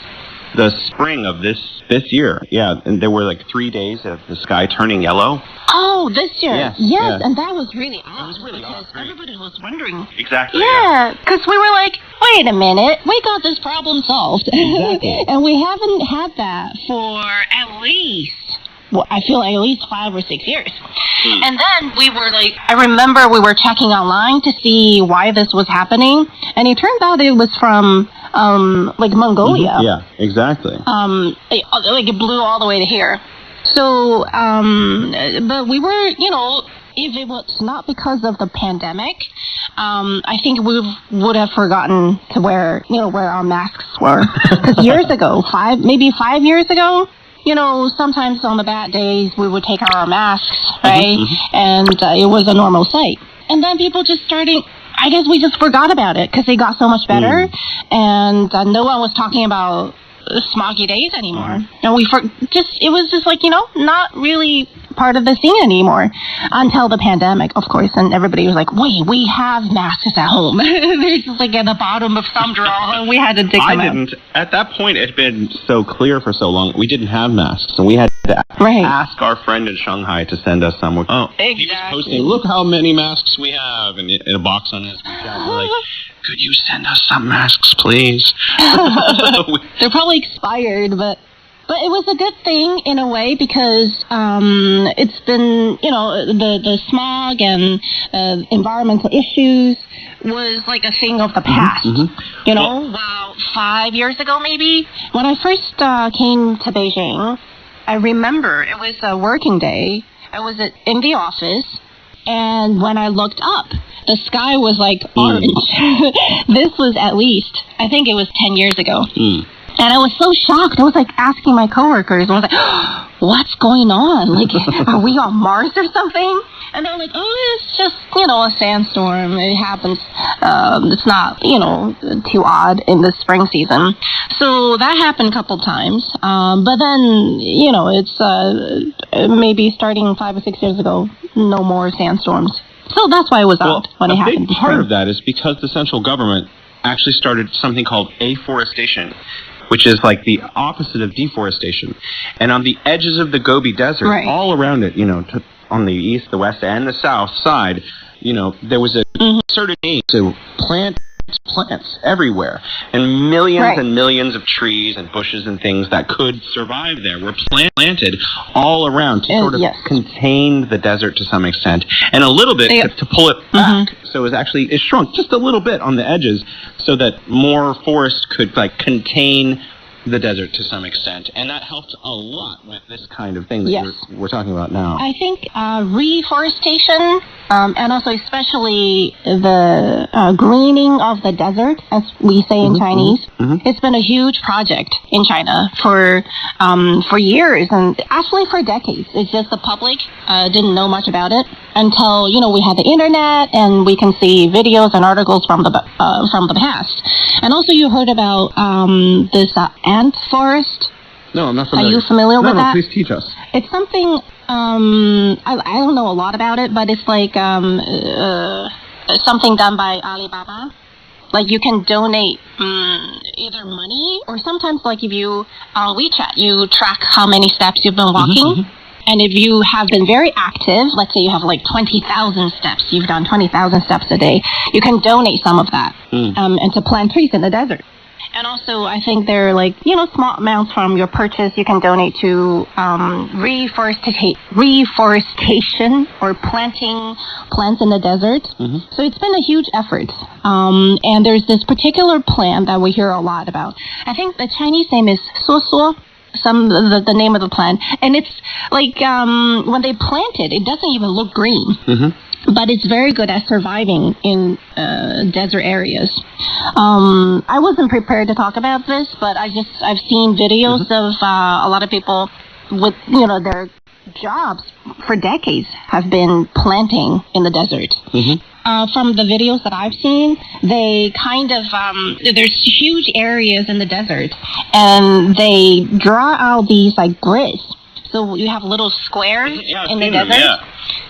the spring of this year. Yeah, and there were like 3 days of the sky turning yellow. Oh, this year. Yes, yeah. And that was really odd. It was really odd. Everybody was wondering. Exactly. Yeah, because we were like, wait a minute, we got this problem solved. Exactly. And we haven't had that for at least, I feel like at least 5 or 6 years. And then we were like, I remember we were checking online to see why this was happening, and it turned out it was from like Mongolia. Yeah, exactly. It blew all the way to here. So, but we were, if it was not because of the pandemic, I think we would have forgotten to wear our masks were. Because years ago, maybe 5 years ago, sometimes on the bad days we would take out our masks, right? And it was a normal sight. And then people just started, I guess we just forgot about it because they got so much better. And no one was talking about smoggy days anymore. And it was just like, not really part of the scene anymore until the pandemic, of course. And everybody was like, wait, we have masks at home. They're just like at the bottom of some drawer, and we had to dig them out. At that point, it had been so clear for so long, we didn't have masks, and we had to ask our friend in Shanghai to send us some. Exactly. He was posting, look how many masks we have, and in a box on his account. We're like, could you send us some masks, please? They're probably expired, but it was a good thing in a way because it's been, the smog and environmental issues was like a thing of the past. About 5 years ago maybe. When I first came to Beijing, I remember it was a working day. I was in the office, and when I looked up, the sky was like orange. This was at least, I think it was 10 years ago. And I was so shocked. I was like asking my coworkers. I was like, what's going on? Like, are we on Mars or something? And they're like, oh, it's just, a sandstorm. It happens. It's not, too odd in the spring season. So that happened a couple times. But then, it's maybe starting 5 or 6 years ago, no more sandstorms. So that's why it was odd when it happened. A big part of that is because the central government actually started something called afforestation, which is like the opposite of deforestation. And on the edges of the Gobi Desert, all around it, on the east, the west, and the south side, there was a certain need to plant plants everywhere, and millions and millions of trees and bushes and things that could survive there were planted all around to sort of contain the desert to some extent, and a little bit to pull it back. So it shrunk just a little bit on the edges, so that more forest could contain the desert to some extent, and that helped a lot with this kind of thing that we're talking about now. I think reforestation, and also especially the greening of the desert, as we say in Chinese, it's been a huge project in China for years, and actually for decades. It's just the public didn't know much about it until we had the internet and we can see videos and articles from the past. And also you heard about this ant forest. No, I'm not familiar. Are you familiar with that? No, please teach us. It's something, I don't know a lot about it, but it's like something done by Alibaba. Like you can donate either money or sometimes if you, on WeChat, you track how many steps you've been walking. And if you have been very active, let's say you have 20,000 steps, you've done 20,000 steps a day, you can donate some of that and to plant trees in the desert. And also, I think there are small amounts from your purchase you can donate to reforestation or planting plants in the desert. So it's been a huge effort. And there's this particular plant that we hear a lot about. I think the Chinese name is suosuo. The name of the plant, and it's when they plant it, it doesn't even look green, but it's very good at surviving in desert areas. I wasn't prepared to talk about this, but I've seen videos of a lot of people with their jobs for decades have been planting in the desert. From the videos that I've seen, they there's huge areas in the desert, and they draw out these grids. So you have little squares in the desert.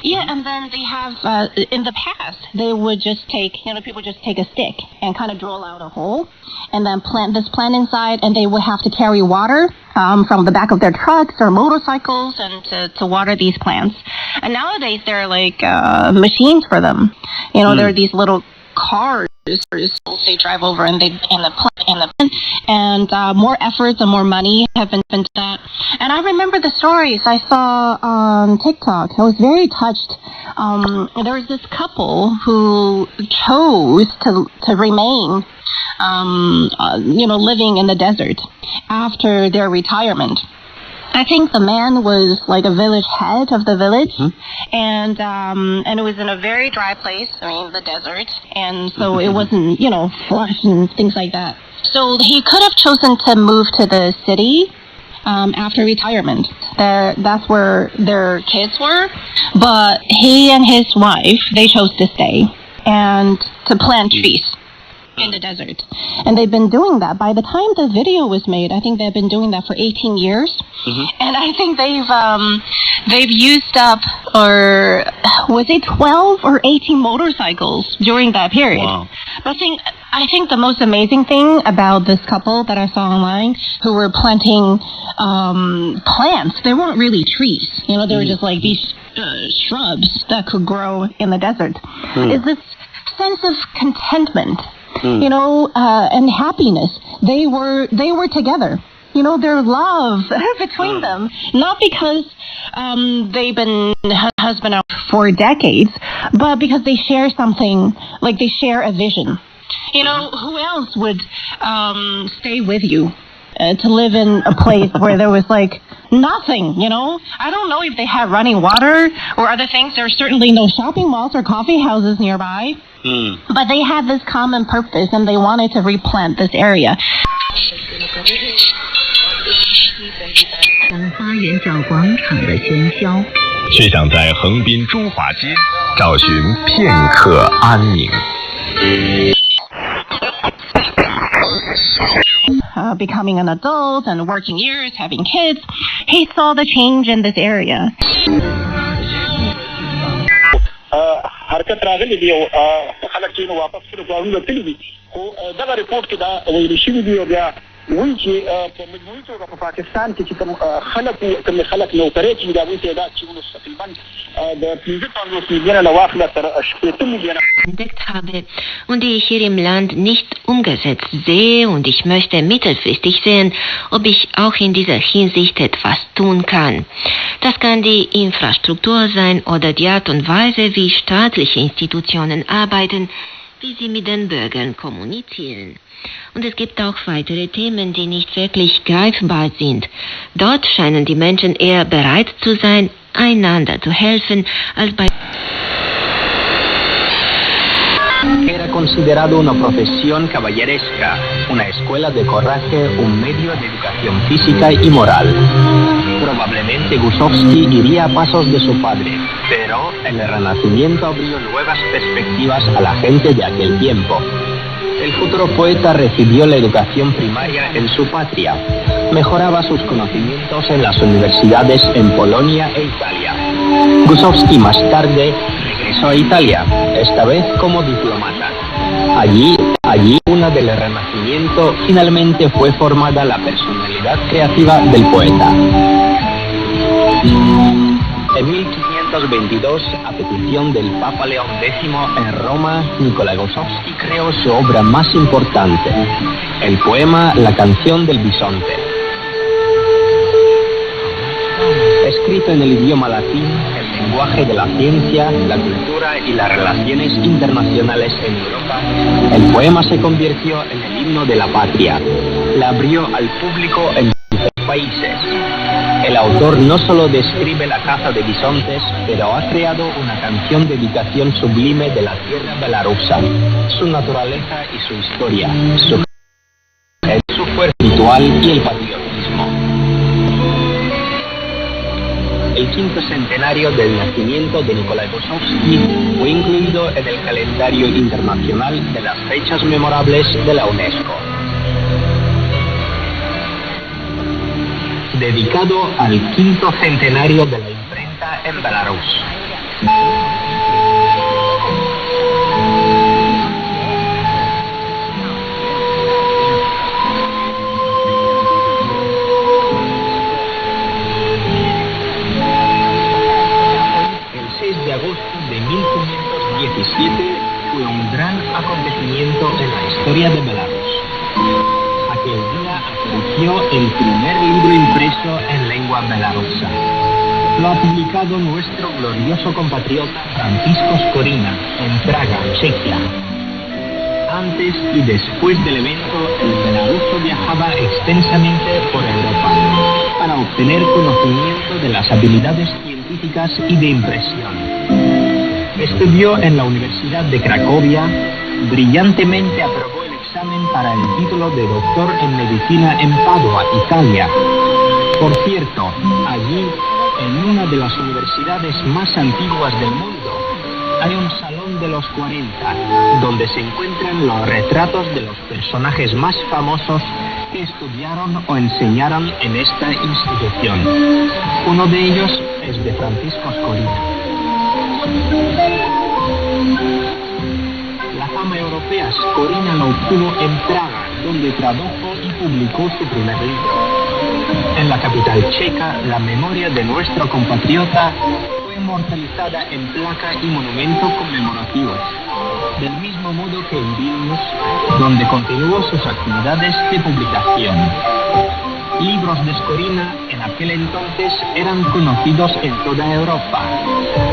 Yeah, and then they have, in the past, they would just take, people just take a stick and kind of drill out a hole and then plant this plant inside, and they would have to carry water from the back of their trucks or motorcycles and to water these plants. And nowadays, there are machines for them. There are these little cars they drive over and more efforts and more money have been spent to that. And I remember the stories I saw on TikTok. I was very touched. There was this couple who chose to remain living in the desert after their retirement. I think the man was a village head of the village, and it was in a very dry place, the desert, and so it wasn't, flush and things like that. So he could have chosen to move to the city after retirement. That's where their kids were, but he and his wife, they chose to stay and to plant trees in the desert. And they've been doing that. By the time the video was made, I think they've been doing that for 18 years. And I think they've used up, or was it 12 or 18 motorcycles during that period. Wow. But I think the most amazing thing about this couple that I saw online who were planting plants, they weren't really trees. They were just these shrubs that could grow in the desert. Is this sense of contentment, and happiness. They were together. Their love between them, not because they've been husband and wife for decades, but because they share something, they share a vision. Who else would stay with you to live in a place where there was nothing, I don't know if they had running water or other things. There's certainly no shopping malls or coffee houses nearby. But they had this common purpose, and they wanted to replant this area. 花园角广场的喧嚣，却想在横滨中华街找寻片刻安宁。Becoming an adult and working years, having kids, he saw the change in this area. حرکت راغلی دی او خلک چې نو واپس کړو په موږ تللی دي خو دغه ریپورت کې دا ویل شوی دی او بیا وی چې په مجموعي توګه په پاکستان کې چې کوم خلک نوکرۍ چې دا وی تعداد چې ونو تقریبا د 55 میلیونه نه واخله تر 80 میلیونه entdeckt habe und die ich hier im Land nicht umgesetzt sehe, und ich möchte mittelfristig sehen, ob ich auch in dieser Hinsicht etwas tun kann. Das kann die Infrastruktur sein oder die Art und Weise, wie staatliche Institutionen arbeiten, wie sie mit den Bürgern kommunizieren. Und es gibt auch weitere Themen, die nicht wirklich greifbar sind. Dort scheinen die Menschen eher bereit zu sein, einander zu helfen, als bei... Era considerado una profesión caballeresca, una escuela de coraje, un medio de educación física y moral. Probablemente Gusovsky iría a pasos de su padre, pero el Renacimiento abrió nuevas perspectivas a la gente de aquel tiempo. El futuro poeta recibió la educación primaria en su patria. Mejoraba sus conocimientos en las universidades en Polonia e Italia. Gusovsky más tarde regresó a Italia, esta vez como diplomata. Allí, una del Renacimiento, finalmente fue formada la personalidad creativa del poeta. En 1522, a petición del Papa León X en Roma, Nikolai Gusovsky creó su obra más importante, el poema La canción del bisonte. Escrito en el idioma latín, el lenguaje de la ciencia, la cultura y las relaciones internacionales en Europa, el poema se convirtió en el himno de la patria. La abrió al público en diferentes países. El autor no solo describe la caza de bisontes, pero ha creado una canción de dedicación sublime de la tierra belarusa, su naturaleza y su historia, su fuerza ritual y el patriotismo. El quinto centenario del nacimiento de Nikolai Gusovsky fue incluido en el calendario internacional de las fechas memorables de la UNESCO. Dedicado al quinto centenario de la imprenta en Belarus. El 6 de agosto de 1517 fue un gran acontecimiento en la historia de Belarus. Aquel día apareció el primer libro impreso en lengua belarusa. Lo ha publicado nuestro glorioso compatriota Francisco Skorina en Praga, Chequia. Antes y después del evento, el belaruso viajaba extensamente por Europa para obtener conocimiento de las habilidades científicas y de impresión. Estudió en la Universidad de Cracovia, brillantemente aprobó el examen para el título de doctor en medicina en Padua, Italia. Por cierto, allí, en una de las universidades más antiguas del mundo, hay un salón de los 40, donde se encuentran los retratos de los personajes más famosos que estudiaron o enseñaron en esta institución. Uno de ellos es de Francisco Skorina. La fama europea Skorina la obtuvo en Praga, donde tradujo y publicó su primer libro. En la capital checa, la memoria de nuestro compatriota fue inmortalizada en placa y monumento conmemorativos, del mismo modo que en Vilnius, donde continuó sus actividades de publicación. Libros de Skorina en aquel entonces eran conocidos en toda Europa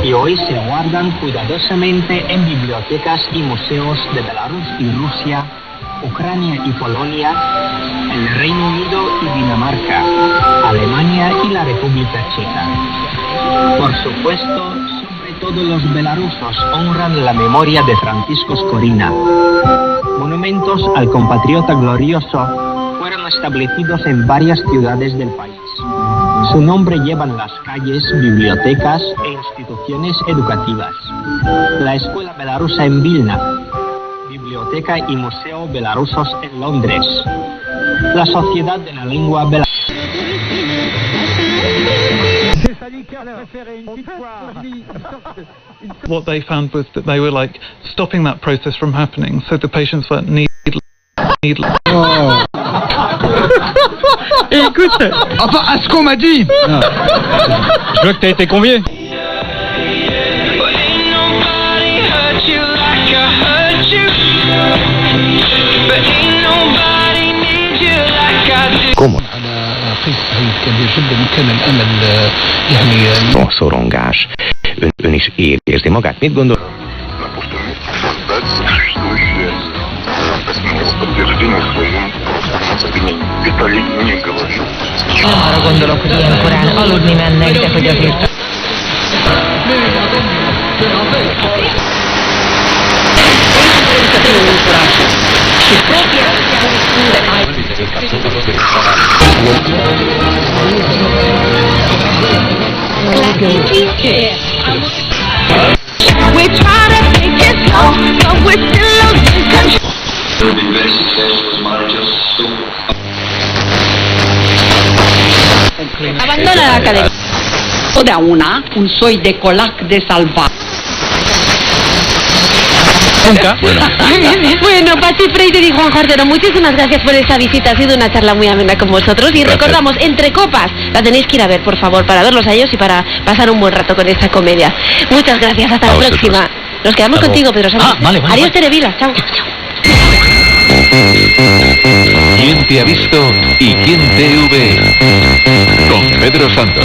y hoy se guardan cuidadosamente en bibliotecas y museos de Belarus y Rusia, Ucrania y Polonia, el Reino Unido y Dinamarca, Alemania y la República Checa. Por supuesto, sobre todo los belarusos honran la memoria de Francisco Skorina. Monumentos al compatriota glorioso fueron establecidos en varias ciudades del país. Su nombre llevan las calles, bibliotecas e instituciones educativas. La Escuela Belarusa en Vilna, Biblioteca y Museo Belarusos en Londres, la Sociedad de la Lengua Belarusa. What they found was that they were like stopping that process from happening, so the patients weren't needless. Oh. Écoute. Enfin, à ce qu'on m'a dit. Non. Je vois que t'as été convié. Komoly. A szorongás. Ön is érzi magát. Mit gondol? Arra gondolok, hogy ilyen korán aludni mennek, de hogy azért... We try to take it slow, but we're still losing control. Abandona la academia. Da un soi de colac de salvaje. Bueno, Pati Freire y Juan Jordero, muchísimas gracias por esta visita. Ha sido una charla muy amena con vosotros. Y recordamos, Entre Copas, la tenéis que ir a ver, por favor, para verlos a ellos y para pasar un buen rato con esta comedia. Muchas gracias, hasta la próxima. Nos quedamos contigo, Pedro Santos. Vale. Adiós, Terevila, chao. ¿Quién te ha visto y quién te ve? Con Pedro Santos.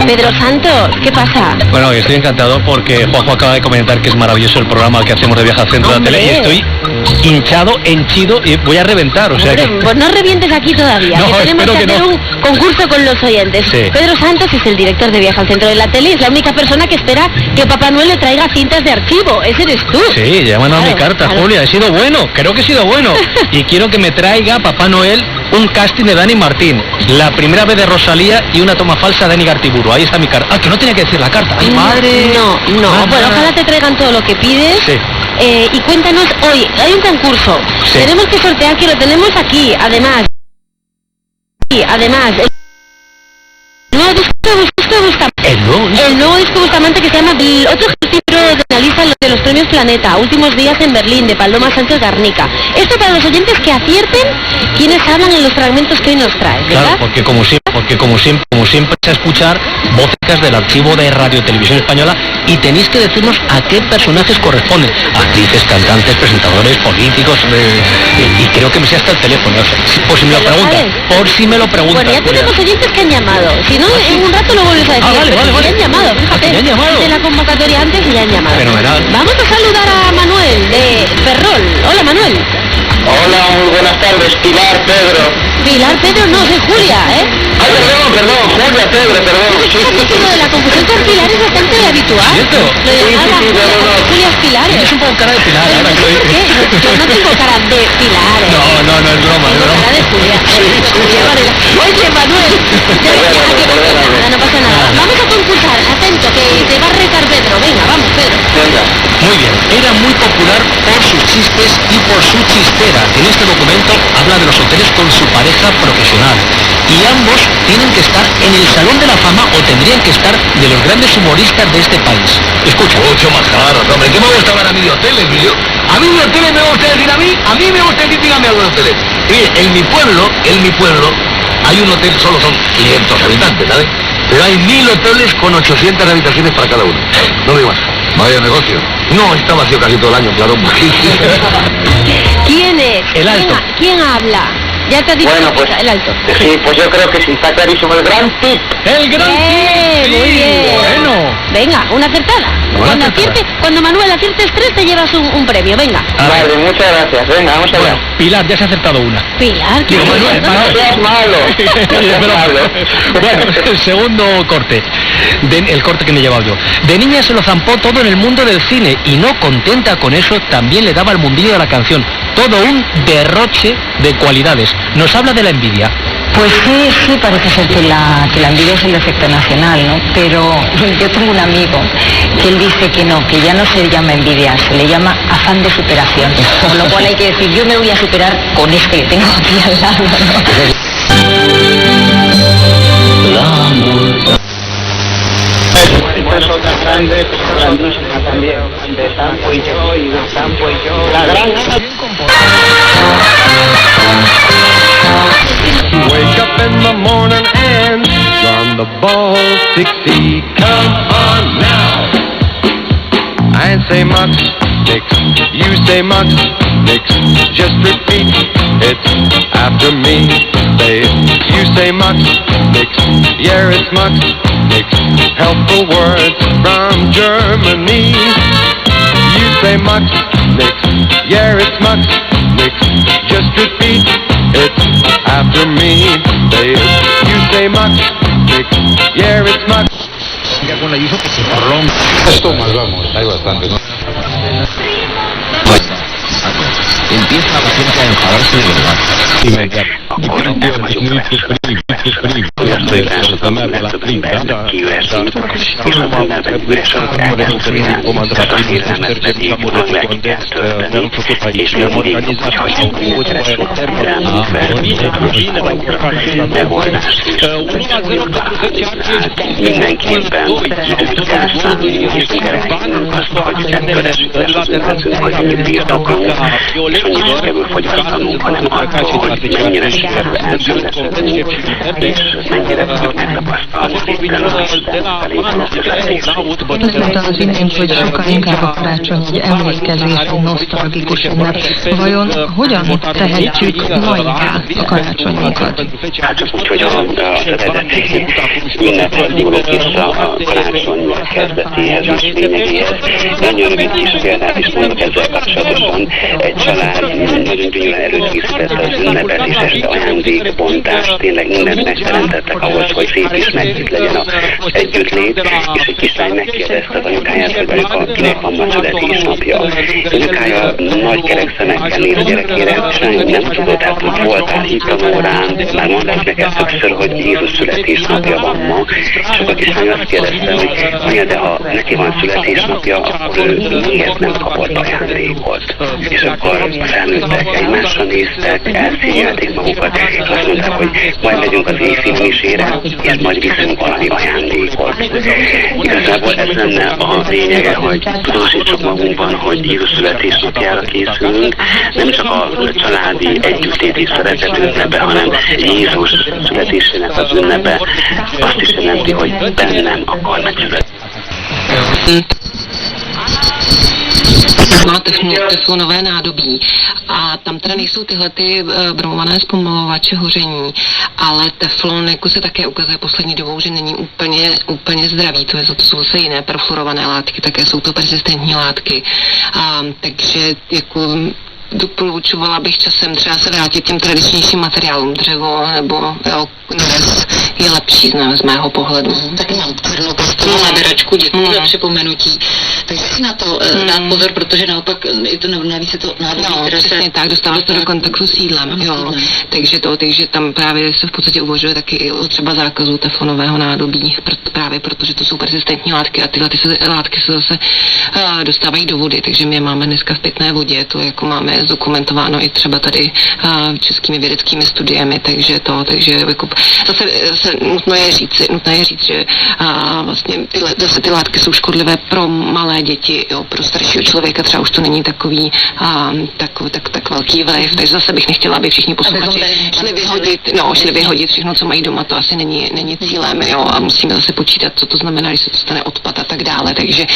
Pedro Santos, ¿qué pasa? Bueno, estoy encantado porque Juanjo acaba de comentar que es maravilloso el programa que hacemos de Viaje al Centro de la Tele y estoy hinchado, henchido y voy a reventar, o sea que... Pues no revientes aquí todavía, No, que tenemos que hacer un concurso con los oyentes. Sí. Pedro Santos es el director de Viaje al Centro de la Tele y es la única persona que espera que Papá Noel le traiga cintas de archivo. Ese eres tú. Sí, ya me han dado mi carta, claro. Julia, he sido bueno, creo que he sido bueno. Y quiero que me traiga Papá Noel un casting de Dani Martín, la primera vez de Rosalía y una toma falsa de Dani Gartiburu. Ahí está mi carta. Ah, que no tenía que decir la carta. ¡Ay, madre! No, bueno, ojalá te traigan todo lo que pides. Sí. Y cuéntanos, hoy hay un concurso. Sí. Tenemos que sortear, que lo tenemos aquí, además. El nuevo disco Bustamante que se llama otro ejercicio de la lista de los premios Planeta, Últimos días en Berlín, de Paloma Sánchez Garnica. Esto para los oyentes que acierten quienes hablan en los fragmentos que hoy nos traes, ¿verdad? Claro, porque como siempre es escuchar voces del archivo de Radio Televisión Española y tenéis que decirnos a qué personajes corresponden. Actrices, cantantes, presentadores, políticos, y creo que me sé hasta el teléfono, o sea, por si me lo preguntan. Por si me lo preguntan. Bueno, ya tenemos oyentes que han llamado. Si no, en un rato lo vuelves a decir. Vale. Ya han llamado, fíjate. ¿Ya han llamado? De la convocatoria antes y ya han llamado. Fenomenal. Vamos a saludar a Manuel de Ferrol. Hola, Manuel. Hola, muy buenas tardes, Pilar, Pedro. Pilar, Pedro, no, soy Julia, ¿eh? Ay, perdón, Julia, Pedro, perdón. Lo de la confusión con Pilar es bastante habitual. ¿Cierto? Lo de llamar a Julia Pilares. Tienes un poco cara de Pilar, ahora que lo dices. Yo no tengo cara de Pilares. No, es broma, es broma. Cara de Julia. Julia, vale. Oye, Manuel. Nada, no pasa nada. Vamos a concursar, atento, que te va a retar Pedro. Venga, vamos, Pedro. Muy bien, era muy popular por sus chistes y por su chistera. En este documento habla de los hoteles con su pareja profesional. Y ambos tienen que estar en el Salón de la Fama o tendrían que estar de los grandes humoristas de este país. Escucha. Mucho más claro, hombre. ¿Qué me gusta ver a mí de hoteles? A mí de hoteles me gusta decir a mí me gusta decir dígame algo de hoteles. Mire, en mi pueblo, hay un hotel, solo son 500 habitantes, ¿sabes? Pero hay 1000 hoteles con 800 habitaciones para cada uno. No digo más. Vaya negocio. No, está vacío casi todo el año, claro. ¿Quién es? El Alto. ¿Quién habla? Ya te has dicho Bueno, pues, el Alto. Sí, pues yo creo que sí, está clarísimo. El gran tip. El gran tip. Muy bien. Bueno. Venga, una acertada. Cuando Manuel aciertes 3 te llevas un premio, venga. Vale, muchas gracias. Venga, vamos a ver. Bueno, Pilar, ya se ha acertado una. Pilar, Digo, Manuel. No seas malo. Bueno, el segundo corte, el corte que me he llevado yo. De niña se lo zampó todo en el mundo del cine y no contenta con eso, también le daba el mundillo de la canción. Todo un derroche de cualidades. Nos habla de la envidia. Pues sí, parece ser que la envidia es el efecto nacional, ¿no? Pero yo tengo un amigo que él dice que no, que ya no se llama envidia, se le llama afán de superación. Con lo cual hay que decir, yo me voy a superar con este que tengo aquí al lado, ¿no? beso tan grande, grandísima también, de Sampo y yo, y de Sampo y yo, la gran Ana. Wake up in the morning and run the ball 60. Come on now. I say Mux, Nix. You say Mux, Nix. Just repeat it after me, babe. You say Mux, Nix. Yeah, it's Mux, Nix. Helpful words from Germany. You say Mux, Nix. Yeah, it's Mux, Nix. Just repeat it after me, babe. You say Mux, Nix. Yeah, it's Mux. Con la hizo porrón. Esto más vamos, hay bastante, ¿no? Empieza la gente a enfadarse de verdad. Ebből fogyasztanunk, hanem attól, hogy mennyire sikerül elszenvednünk, és mennyire tudjuk megtapasztalni éppen Mondta az imént, hogy sokkal inkább a karácsony egy emlékezés, egy nosztalgikus ünnep. Vajon hogyan tehetjük maivá a karácsonyunkat? Hát csak úgy, hogy az eredeti ünnephez nyúlok vissza a karácsony kezdetéhez és lényegéhez. Nagyon rövid kis példát is mondok ezzel kapcsolatosan. Egy család nagyon gyönyörűen előkészítette az ünnepet, és este ajándékbontást, tényleg mindent megteremtettek ahhoz, hogy szép és megnyit legyen az együttlét, és egy kislány megkérdezte az anyukáját, hogy akinek van ma születésnapja. Anyukája nagy kerek szemekkel néz a gyerekére, és nem tudott, hát ott voltál itt a órán, már mondták neked többször, hogy Jézus születésnapja van ma, csak a kislány azt kérdezte, hogy anya, de ha neki van születésnapja, akkor ő miért nem kapott ajándékot? És akkor a felnőttek egymásra néztek, elszégyelték magukat, és azt mondták, hogy majd megyünk az éjfélmisére, és majd viszünk valami ajándékot. Igazából ez lenne a lényege, hogy tudatosítsuk magunkban, hogy Jézus születésnapjára készülünk, nem csak a családi együttlét és szeretet ünnepe, hanem Jézus születésének az ünnepe azt is jelenti, hogy bennem akar megszületni. Má teflonové nádobí a tam teda nejsou tyhle ty bromované zpomalovače hoření, ale teflon jako se také ukazuje poslední dobou, že není úplně zdravý, to jsou zase jiné perfluorované látky, také jsou to persistentní látky, takže jako doporučovala bych časem třeba se vrátit těm tradičnějším materiálům, dřevo nebo les je lepší z mého pohledu. Taky mám černou plastovou nabíračku, děkuji za připomenutí. Takže si na to dát pozor, protože naopak je to navíc je to nádobí, které přesně tak, dostáváš to do kontaktu s jídlem, jo. Takže tam právě se v podstatě uvažuje taky o třeba zákazu teflonového nádobí, právě protože to jsou persistentní látky a tyhle látky se zase dostávají do vody, takže my je máme dneska v pitné vodě, to jako máme zdokumentováno i třeba tady českými vědeckými studiemi, takže jako zase nutné je říct, že vlastně ty látky jsou škodlivé pro malé děti, jo, pro staršího člověka třeba už to není takový tak velký vliv, takže zase bych nechtěla, aby všichni posluchači šli vyhodit všechno, co mají doma, to asi není cílem, jo, a musíme zase počítat, co to znamená, když se to stane odpad a tak dále, takže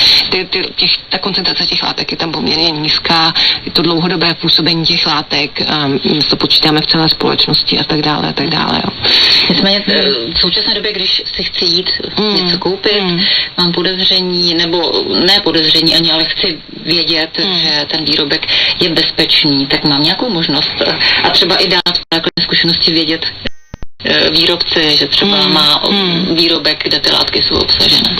ta koncentrace těch látek je tam poměrně nízká, je to dlouhodobé působení těch látek, to počítáme v celé společnosti a tak dále, jo. Nicméně v současné době, když si chci jít něco koupit, mám podezření, nebo ne podezření ani, ale chci vědět, že ten výrobek je bezpečný, tak mám nějakou možnost a třeba i dát v základní zkušenosti vědět výrobce, že třeba má výrobek, kde ty látky jsou obsažené.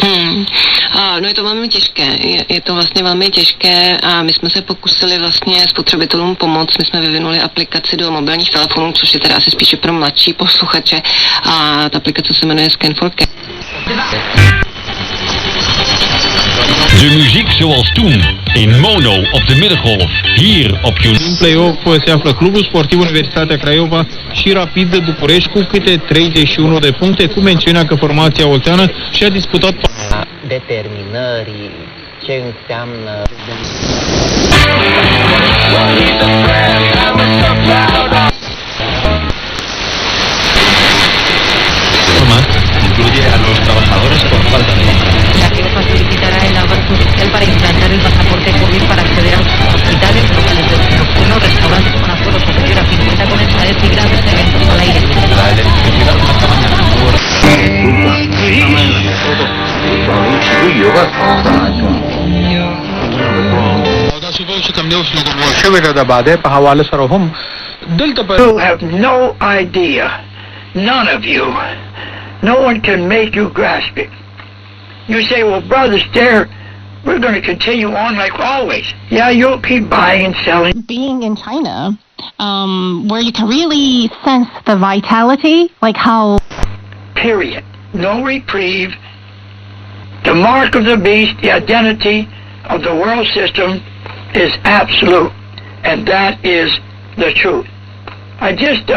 No je to velmi těžké, je to vlastně velmi těžké a my jsme se pokusili vlastně spotřebitelům pomoct, my jsme vyvinuli aplikaci do mobilních telefonů, což je teda asi spíše pro mladší posluchače a ta aplikace se jmenuje Scan for Care. De muziek zoals toen, in mono op de middengolf, hier op În play-off se află Clubul Sportiv Universitatea Craiova și Rapid de București cu câte 31 de puncte, cu mențiunea că formația olteană și-a disputat determinării, ce înseamnă... Incluye a los trabajadores por falta de contrato. La jefa solicitará el aval social para implantar el pasaporte COVID para acceder a los hospitales, locales de nocturno, restaurantes con aforo superior a 50 comensales y grandes eventos al aire libre. La electricidad hasta mañana. You have no idea, none of you. No one can make you grasp it. You say, well, Brother Stair, we're going to continue on like always. Yeah, you'll keep buying and selling. Being in China, where you can really sense the vitality, like how... Period. No reprieve. The mark of the beast, the identity of the world system is absolute. And that is the truth. I just,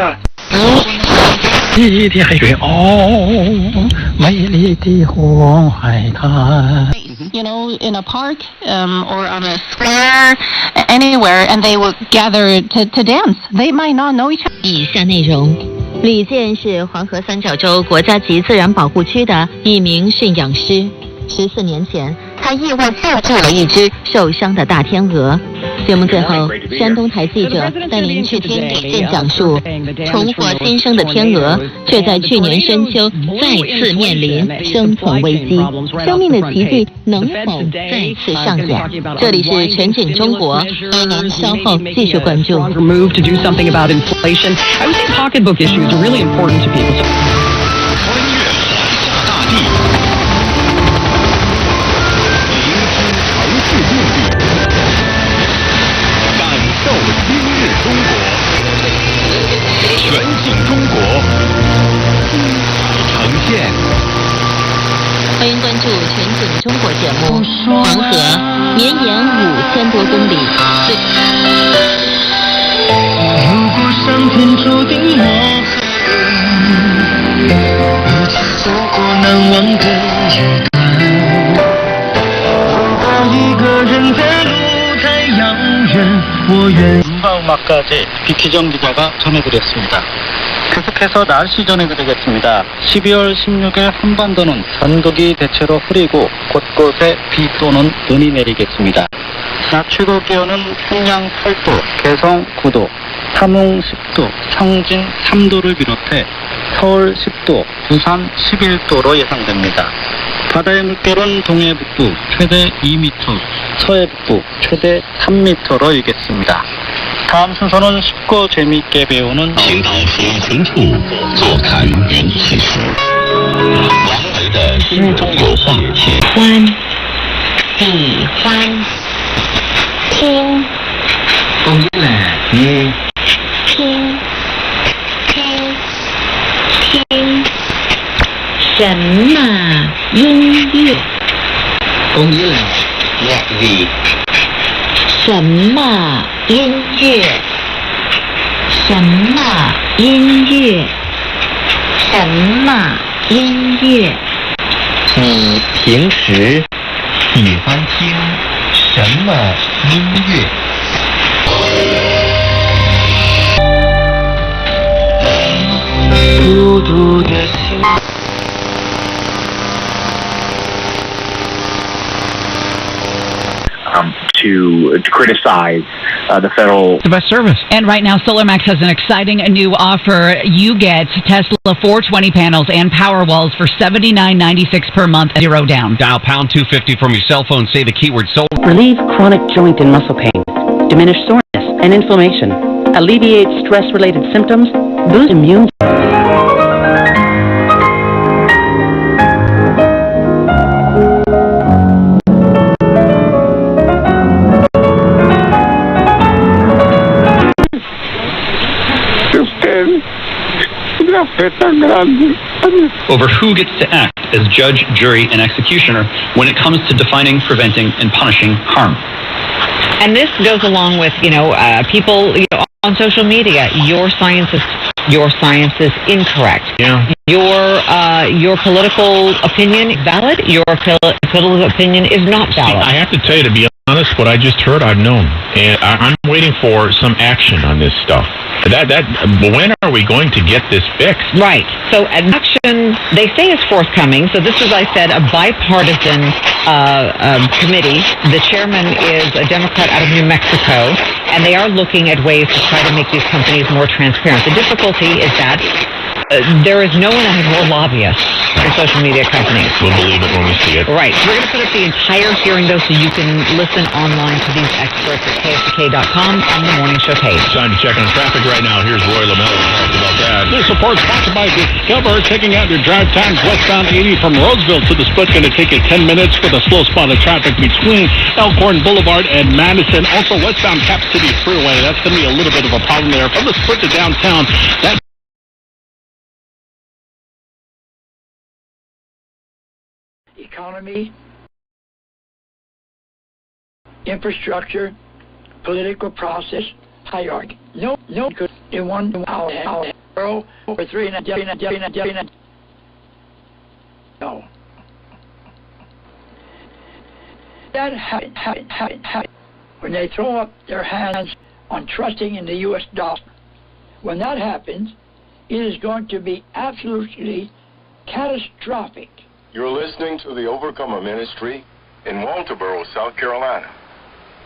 you know, in a park or on a square, anywhere, and they will gather to dance. They might not know each other. 以下内容：李健是黄河三角洲国家级自然保护区的一名驯养师。14年前，他意外救助了一只受伤的大天鹅。节目最后，山东台记者带您去听李健讲述重获新生的天鹅，却在去年深秋再次面临生存危机。生命的奇迹能否再次上演？这里是全景中国，欢迎稍后继续关注。全景中国呈现。欢迎关注全景中国节目。黄河绵延5000多公里。如果上天注定我和你走过难忘的一段，我一个人在路太遥远，我愿。 음악까지 비키정 기자가 전해드렸습니다. 계속해서 날씨 전해드리겠습니다. 12월 16일 한반도는 전국이 대체로 흐리고 곳곳에 비 또는 눈이 내리겠습니다. 낮 최고 기온은 평양 8도, 개성 9도, 함흥 10도, 청진 3도를 비롯해 서울 10도, 부산 11도로 예상됩니다. 바다의 물결은 동해북부 최대 2m, 서해북부 최대 3m로 일겠습니다. 다음 순서는 쉽고 재미있게 배우는 行到永恒处，坐看缘起时。王维的诗中有话：喜欢，喜欢，听，公一来你听，听，听，什么音乐？公一来你。 什么音乐？什么音乐？什么音乐？你平时喜欢听什么音乐？孤独的心。 to criticize the federal. The best service. And right now, SolarMax has an exciting new offer. You get Tesla 420 panels and Powerwalls for $79.96 per month, 0 down. Dial pound 250 from your cell phone. Say the keyword solar. Relieve chronic joint and muscle pain. Diminish soreness and inflammation. Alleviate stress-related symptoms. Boost immune. Over who gets to act as judge, jury, and executioner when it comes to defining, preventing, and punishing harm. And this goes along with, people on social media. Your science is your science is incorrect. Yeah. Your political opinion is valid. Your political opinion is not valid. I have to tell you, to be honest, what I just heard, I've known, and I'm waiting for some action on this stuff. When are we going to get this fixed? Right. So an action, they say, is forthcoming. So this is, I said, a bipartisan committee. The chairman is a Democrat out of New Mexico, and they are looking at ways to try to make these companies more transparent. The difficulty is that there is no one that has more lobbyists than social media companies. We'll believe it when we see it. Right. We're going to put up the entire hearing, though, so you can listen online to these experts at KFTK.com on the Morning Show page. Time to check on traffic right now. Here's Roy LaMelle to talk about that. This report sponsored by Discover. Taking out your drive times westbound 80 from Roseville to the split. Going to take you 10 minutes with a slow spot of traffic between Elkhorn Boulevard and Madison. Also, westbound Cap City Freeway. That's going to be a little bit of a problem there. From the split to downtown, that economy, infrastructure, political process, hierarchy. No good in 1 hour or 3 and a no. That happened when they throw up their hands on trusting in the U.S. dollar. When that happens, it is going to be absolutely catastrophic. You're listening to the Overcomer Ministry in Walterboro, South Carolina,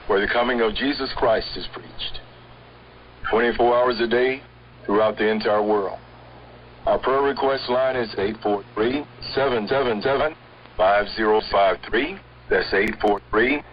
where the coming of Jesus Christ is preached. 24 hours a day throughout the entire world. Our prayer request line is 843-777-5053. That's 843-7.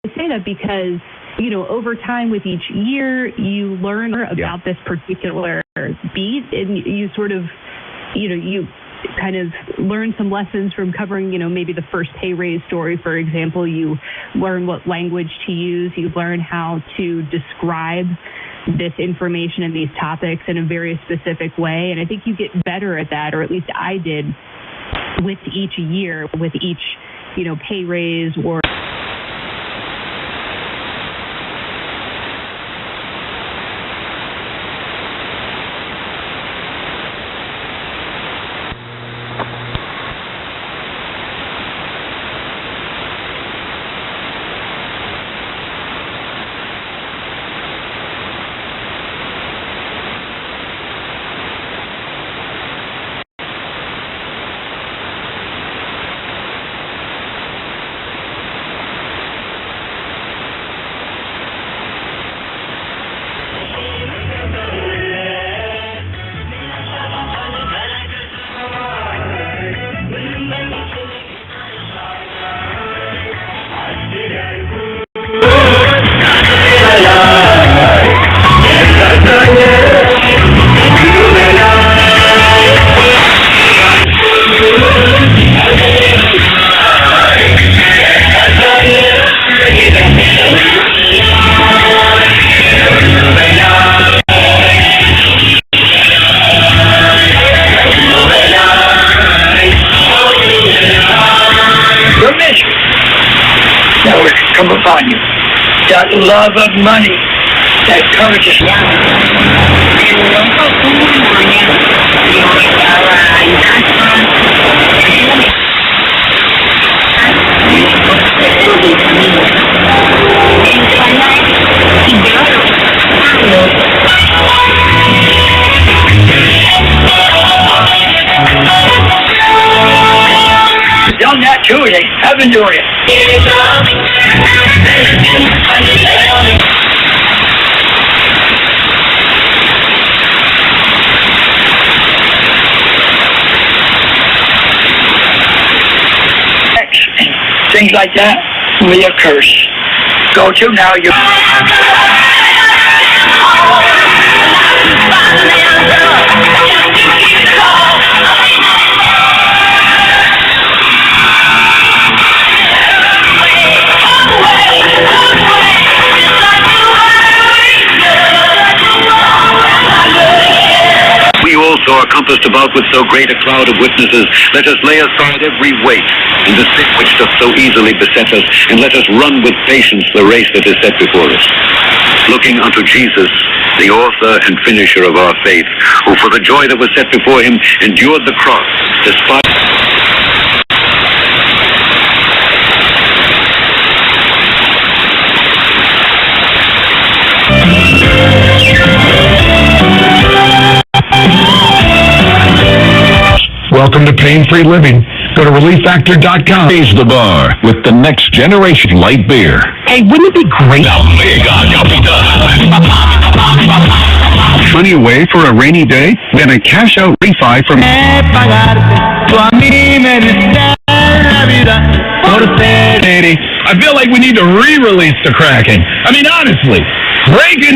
I say that because, over time with each year, you learn about this particular beat, and you sort of, you kind of learn some lessons from covering, maybe the first pay raise story, for example. You learn what language to use. You learn how to describe this information and these topics in a very specific way. And I think you get better at that, or at least I did, with each year, with each, pay raise or come upon you. That love of money that covers us. Done that too, they haven't done it. Things like that will be a curse. Go to now, you. We also are compassed about with so great a cloud of witnesses. Let us lay aside every weight and the sin which doth so easily beset us, and let us run with patience the race that is set before us. Looking unto Jesus, the author and finisher of our faith, who for the joy that was set before him endured the cross, despite... Welcome to Pain-Free Living. Go to ReliefFactor.com. Raise the bar with the next generation light beer. Hey, wouldn't it be great? Money away for a rainy day? Then a cash-out refi from... I feel like we need to re-release the Kraken. I mean, honestly, breaking news.